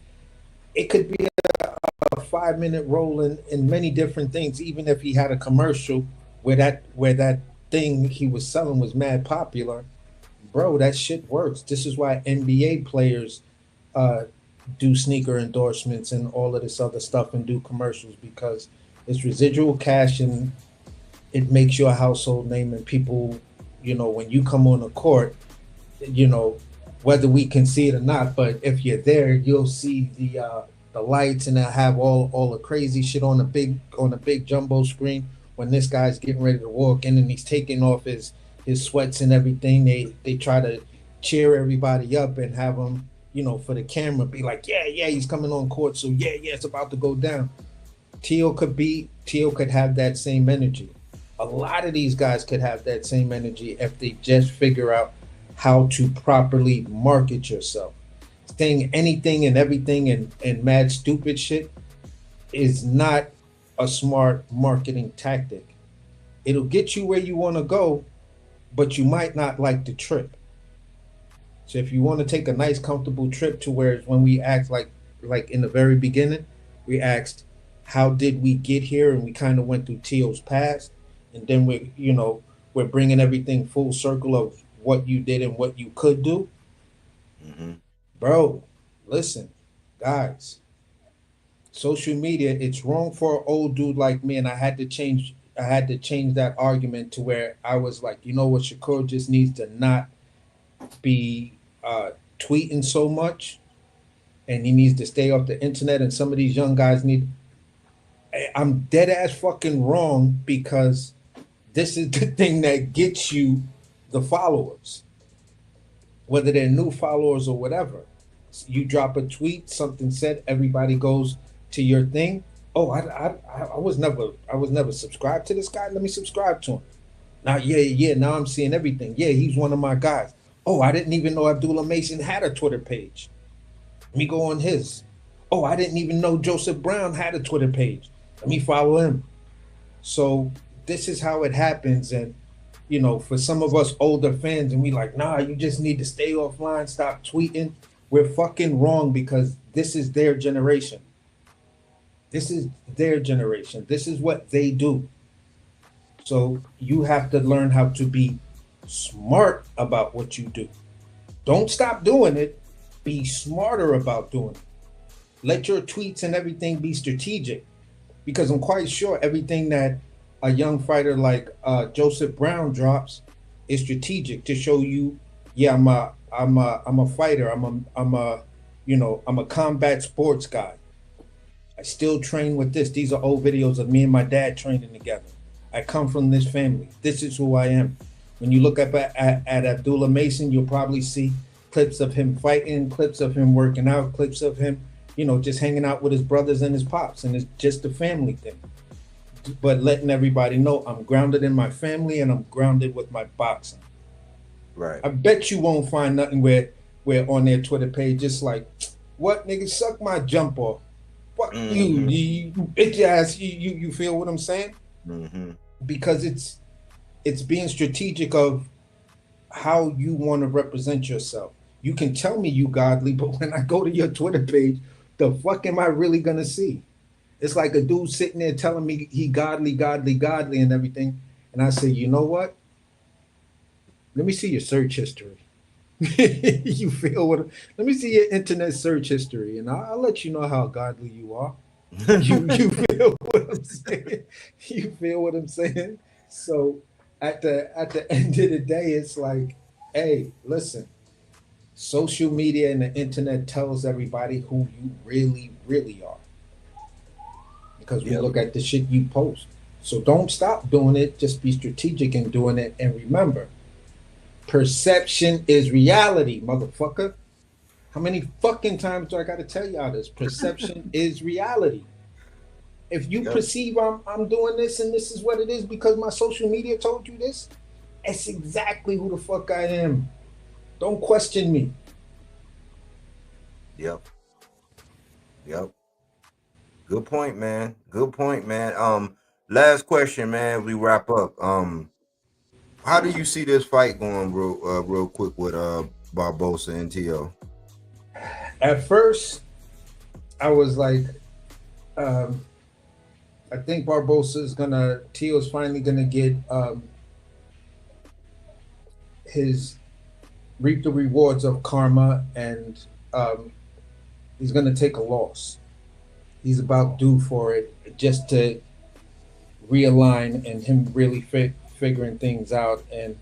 it could be a 5-minute role in many different things, even if he had a commercial where that thing he was selling was mad popular. Bro, that shit works. This is why NBA players do sneaker endorsements and all of this other stuff and do commercials, because it's residual cash and it makes you a household name. And people, when you come on the court, whether we can see it or not, but if you're there, you'll see the lights, and they'll have all the crazy shit on a big jumbo screen when this guy's getting ready to walk in and he's taking off his sweats and everything. They try to cheer everybody up and have him, for the camera, be like, yeah, he's coming on court, so yeah, it's about to go down. Teo could have that same energy. A lot of these guys could have that same energy if they just figure out how to properly market yourself. Saying anything and everything and mad stupid shit is not a smart marketing tactic. It'll get you where you want to go, but you might not like the trip. So if you want to take a nice, comfortable trip, to where when we asked, like in the very beginning, we asked, how did we get here? And we kind of went through Teo's past. And then we're bringing everything full circle of what you did and what you could do. Mm-hmm. Bro, listen, guys, social media, it's wrong for an old dude like me. And I had to change that argument to where I was like, you know what, Shakur just needs to not be tweeting so much, and he needs to stay off the internet. And some of these young guys I'm dead ass fucking wrong, because this is the thing that gets you the followers, whether they're new followers or whatever. You drop a tweet, something said, everybody goes to your thing. Oh, I was never subscribed to this guy. Let me subscribe to him. Now, now I'm seeing everything. Yeah, he's one of my guys. Oh, I didn't even know Abdullah Mason had a Twitter page. Let me go on his. Oh, I didn't even know Joseph Brown had a Twitter page. Let me follow him. So this is how it happens. And, you know, for some of us older fans, and we like, nah, you just need to stay offline, stop tweeting. We're fucking wrong because this is their generation. This is their generation. This is what they do. So you have to learn how to be smart about what you do. Don't stop doing it. Be smarter about doing it. Let your tweets and everything be strategic, because I'm quite sure everything that a young fighter like Joseph Brown drops is strategic to show you, yeah, I'm a fighter. I'm a combat sports guy. I still train with this. These are old videos of me and my dad training together. I come from this family. This is who I am. When you look up at Abdullah Mason, you'll probably see clips of him fighting, clips of him working out, clips of him, you know, just hanging out with his brothers and his pops. And it's just a family thing. But letting everybody know I'm grounded in my family and I'm grounded with my boxing. Right. I bet you won't find nothing where on their Twitter page it's like, what, nigga, suck my jump off. Fuck you bitch ass. You feel what I'm saying? Mm-hmm. Because it's being strategic of how you want to represent yourself. You can tell me you godly, but when I go to your Twitter page, the fuck am I really gonna see? It's like a dude sitting there telling me he godly and everything. And I say, you know what? Let me see your search history. You feel what? Let me see your internet search history, and I'll let you know how godly you are. You feel what I'm saying? You feel what I'm saying? So at the end of the day, it's like, hey, listen, social media and the internet tells everybody who you really, really are. Because we look at the shit you post. So don't stop doing it. Just be strategic in doing it. And remember, perception is reality, motherfucker. How many fucking times do I got to tell y'all this? Perception is reality. If you perceive I'm doing this and this is what it is because my social media told you this, it's exactly who the fuck I am. Don't question me. Yep. Good point, man. Last question, man. We wrap up. How do you see this fight going, real quick with Barbosa and Teo? At first, I was like, I think Teo's finally gonna get his reap the rewards of karma, and he's gonna take a loss. He's about due for it, just to realign and him really figuring things out, and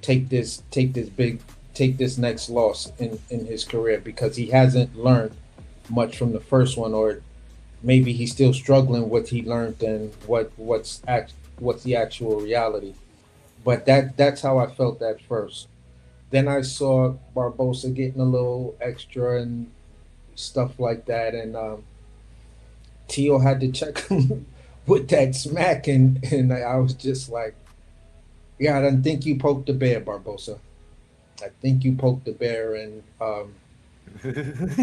take this next loss in his career, because he hasn't learned much from the first one, or maybe he's still struggling with what he learned and what's the actual reality. But that's how I felt at first. Then I saw Barbosa getting a little extra and stuff like that, and Teo had to check him with that smack, and I was just like, yeah, I don't think you poked the bear, Barbosa. I think you poked the bear, and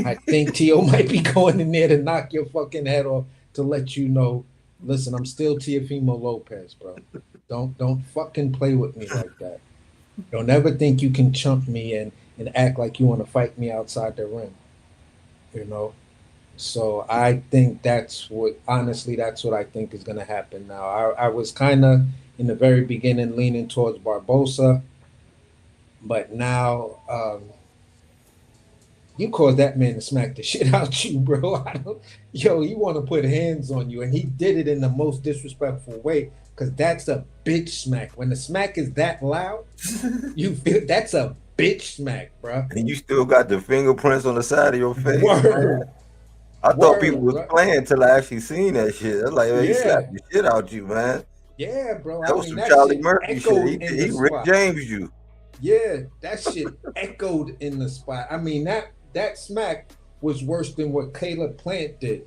I think Teo might be going in there to knock your fucking head off to let you know, listen, I'm still Teofimo Lopez, bro. Don't fucking play with me like that. Don't ever think you can chump me and act like you want to fight me outside the ring. So I think that's what I think is going to happen now. I was kind of in the very beginning leaning towards Barbosa, but now you caused that man to smack the shit out you, bro. He want to put hands on you, and he did it in the most disrespectful way, because that's a bitch smack. When the smack is that loud, you feel that's a bitch smack, bro. And you still got the fingerprints on the side of your face. Word. I thought people was playing till I actually seen that shit. I was like, he Yeah. slapped the shit out you, man. Yeah, bro. That was some Charlie Murphy shit. He Rick James you. Yeah, that shit echoed in the spot. I mean, that smack was worse than what Caleb Plant did.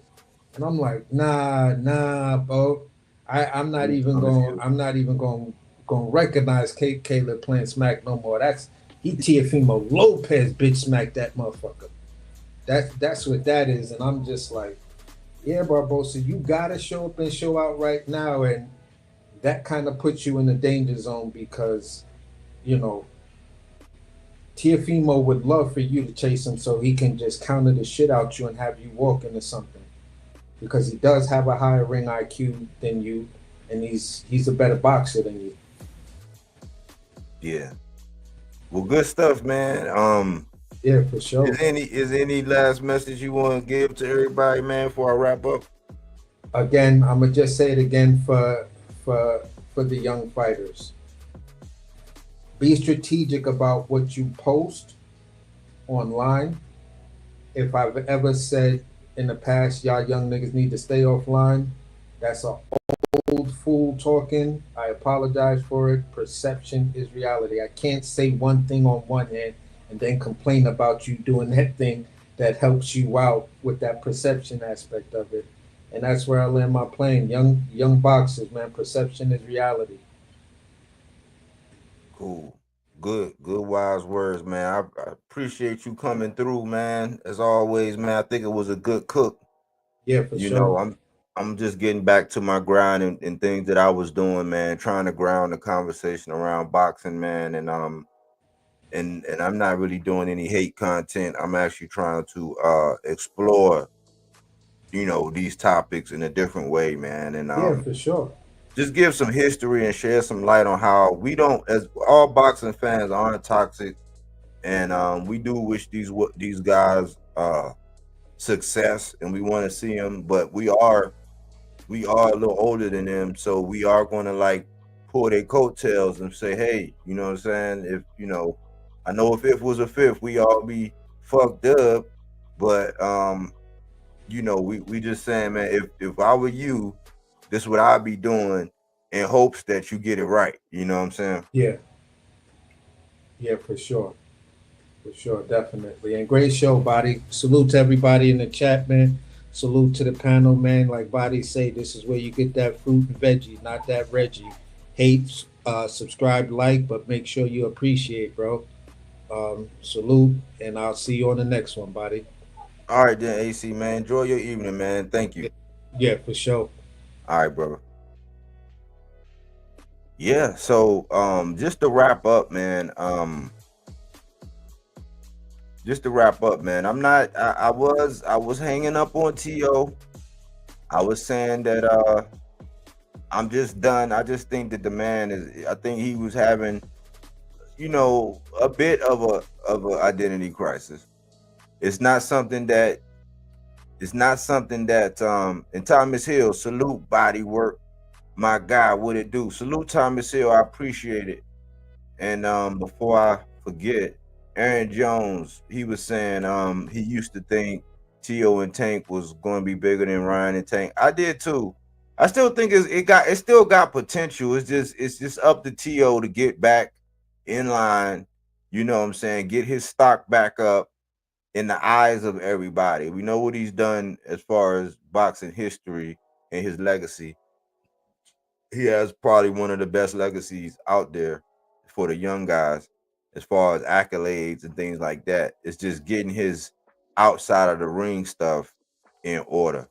And I'm like, nah, bro. I'm not even going to recognize Caleb Plant smack no more. He Teofimo Lopez bitch smacked that motherfucker. That's what that is, and I'm just like, yeah, Barbosa, you gotta show up and show out right now, and that kind of puts you in the danger zone because you know Teofimo would love for you to chase him so he can just counter the shit out you and have you walk into something because he does have a higher ring IQ than you, and he's a better boxer than you. Yeah. Well, good stuff, man. Yeah, for sure. Is any last message you want to give to everybody, man, before I wrap up? Again, I'm gonna just say it again for the young fighters. Be strategic about what you post online. If I've ever said in the past, y'all young niggas need to stay offline, that's a old fool talking. I apologize for it. Perception is reality. I can't say one thing on one hand and then complain about you doing that thing that helps you out with that perception aspect of it. And that's where I land my plane. Young boxers, man. Perception is reality. Cool. Good wise words, man. I appreciate you coming through, man. As always, man. I think it was a good cook. Yeah, for You sure. know, I'm just getting back to my grind and things that I was doing, man, trying to ground the conversation around boxing, man. And I'm not really doing any hate content. I'm actually trying to explore, these topics in a different way, man. And Yeah, for sure. just give some history and share some light on how we don't, as all boxing fans, aren't toxic, and we do wish these guys success, and we want to see them, but we are a little older than them, so we are going to like pull their coattails and say, hey, you know what I'm saying? If I know if it was a fifth, we all be fucked up, but we just saying, man, if I were you, this is what I'd be doing in hopes that you get it right. You know what I'm saying? Yeah. Yeah, for sure. For sure, definitely. And great show, Body. Salute to everybody in the chat, man. Salute to the panel, man. Like Body say, this is where you get that fruit and veggie, not that Reggie. Hate, subscribe, like, but make sure you appreciate, bro. Salute, and I'll see you on the next one, Body. All right, then, AC, man. Enjoy your evening, man. Thank you. Yeah, for sure. All right, brother. Yeah, so just to wrap up, man. I was hanging up on T.O. I was saying that I'm just done. I just think that the man I think he was having, a bit of a identity crisis. It's not something that and Thomas Hill, salute Bodywork, my guy, what it do? Salute Thomas Hill, I appreciate it. And before I forget, Aaron Jones, he was saying he used to think T.O. and Tank was going to be bigger than Ryan and Tank. I did too. I still think it still got potential. It's just up to T.O. to get back in line. You know what I'm saying? Get his stock back up in the eyes of everybody. We know what he's done as far as boxing history and his legacy. He has probably one of the best legacies out there for the young guys as far as accolades and things like that. It's just getting his outside of the ring stuff in order.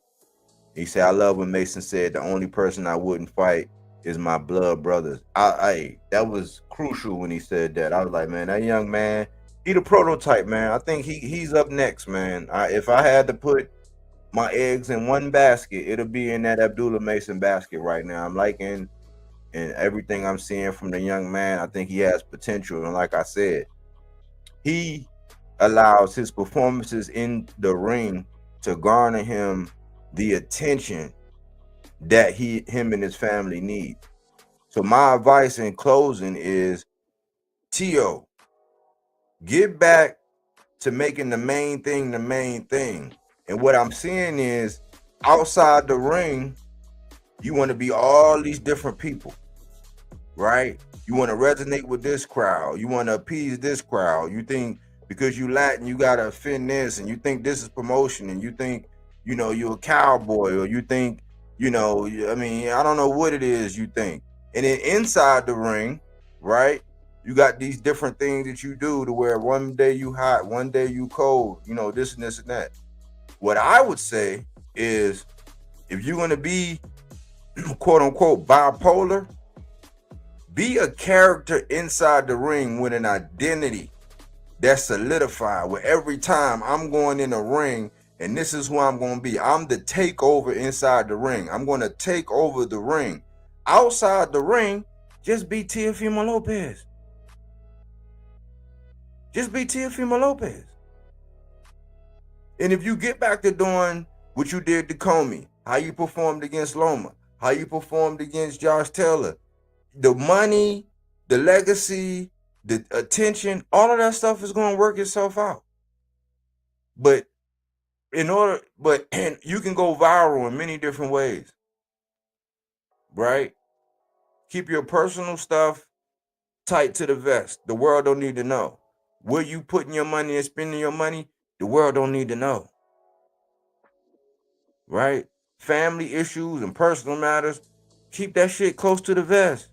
He said, I love when Mason said the only person I wouldn't fight is my blood brothers. That was crucial when he said that. I was like, man, that young man, he the prototype, man. I think he's up next, man. If I had to put my eggs in one basket, it'll be in that Abdullah Mason basket right now. I'm liking and everything I'm seeing from the young man. I think he has potential, and like I said, he allows his performances in the ring to garner him the attention that him and his family need. So my advice in closing is, T.O., get back to making the main thing the main thing. And what I'm seeing is, outside the ring, you want to be all these different people, right? You want to resonate with this crowd. You want to appease this crowd. You think because you Latin, you got to offend this, and you think this is promotion, and you think, you're a cowboy, or you think, I don't know what it is you think. And then inside the ring, right, You got these different things that you do to where one day you hot, one day you cold, you know, this and this and that. What I would say is, if you're going to be quote unquote bipolar, be a character inside the ring with an identity that's solidified, where every time I'm going in a ring and this is who I'm going to be, I'm the takeover inside the ring. I'm going to take over the ring. Outside the ring, just be Teofimo Lopez. Just be Teofimo Lopez. And if you get back to doing what you did to Comey, how you performed against Loma, how you performed against Josh Taylor, the money, the legacy, the attention, all of that stuff is going to work itself out. But and you can go viral in many different ways, right? Keep your personal stuff tight to the vest. The world don't need to know. Where you putting your money and spending your money, the world don't need to know. Right? Family issues and personal matters, keep that shit close to the vest.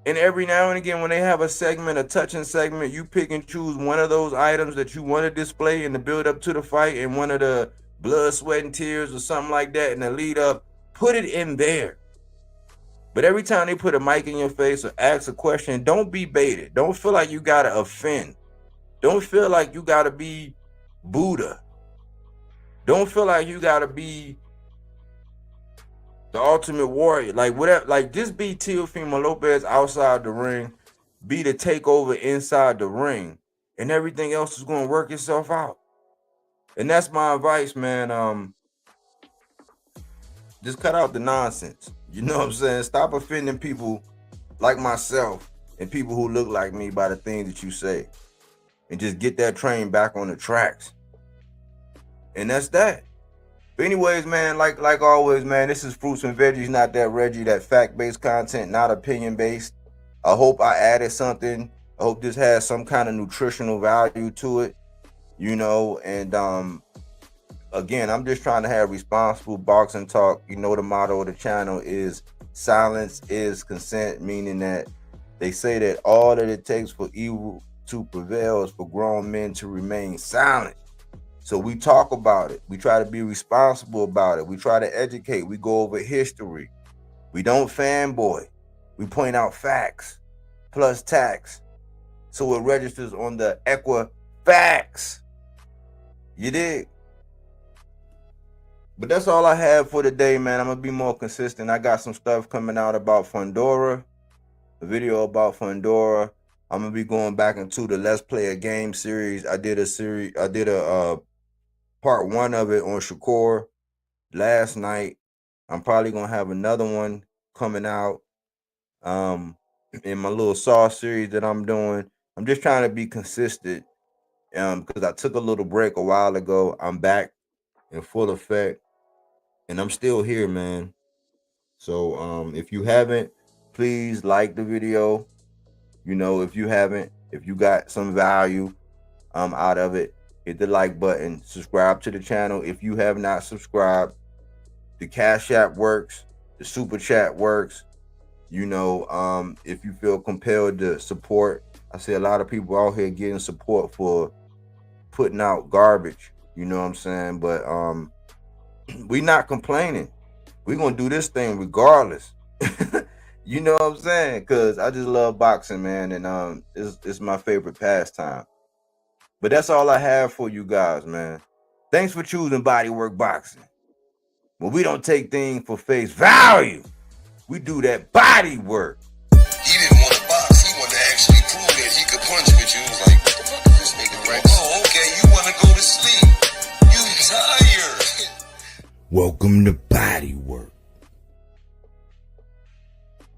And every now and again, when they have a segment, a touching segment, you pick and choose one of those items that you want to display in the build up to the fight, and one of the blood, sweat, and tears or something like that in the lead up, put it in there. But every time they put a mic in your face or ask a question, don't be baited. Don't feel like you got to offend. Don't feel like you got to be Buddha. Don't feel like you got to be the ultimate warrior. Like whatever, like just be Teofimo Lopez outside the ring, be the takeover inside the ring, and everything else is going to work itself out. And that's my advice, man. Just cut out the nonsense. You know what I'm saying? Stop offending people like myself and people who look like me by the things that you say. And just get that train back on the tracks. And that's that. But anyways, man, like always, man, this is Fruits and Veggies, not that Reggie, that fact-based content, not opinion-based. I hope I added something. I hope this has some kind of nutritional value to it, you know. And again, I'm just trying to have responsible boxing talk. You know, the motto of the channel is silence is consent, meaning that they say that all that it takes for evil to prevail is for grown men to remain silent. So we talk about it. We try to be responsible about it. We try to educate. We go over history. We don't fanboy. We point out facts plus tax, so it registers on the Equifax. You dig? But that's all I have for today, man. I'm gonna be more consistent. I got some stuff coming out about Fundora, a video about Fundora. I'm gonna be going back into the Let's Play a Game series. I did a part 1 of it on Shakur last night. I'm probably gonna have another one coming out in my little Saw series that I'm doing. I'm just trying to be consistent because I took a little break a while ago. I'm back in full effect, and I'm still here, man. So if you haven't, please like the video. You know, if you got some value out of it, hit the like button, subscribe to the channel if you have not subscribed. The Cash App works, the Super Chat works. You know, if you feel compelled to support, I see a lot of people out here getting support for putting out garbage, you know what I'm saying? But we not complaining. We're gonna do this thing regardless. You know what I'm saying? Because I just love boxing, man, and it's my favorite pastime. But that's all I have for you guys, man. Thanks for choosing Bodywork Boxing. Well, we don't take things for face value. We do that body work. He didn't want to box. He wanted to actually prove that he could punch with you. He was like, what the fuck is this nigga, right? Oh, okay, you want to go to sleep. You tired. Welcome to Bodywork.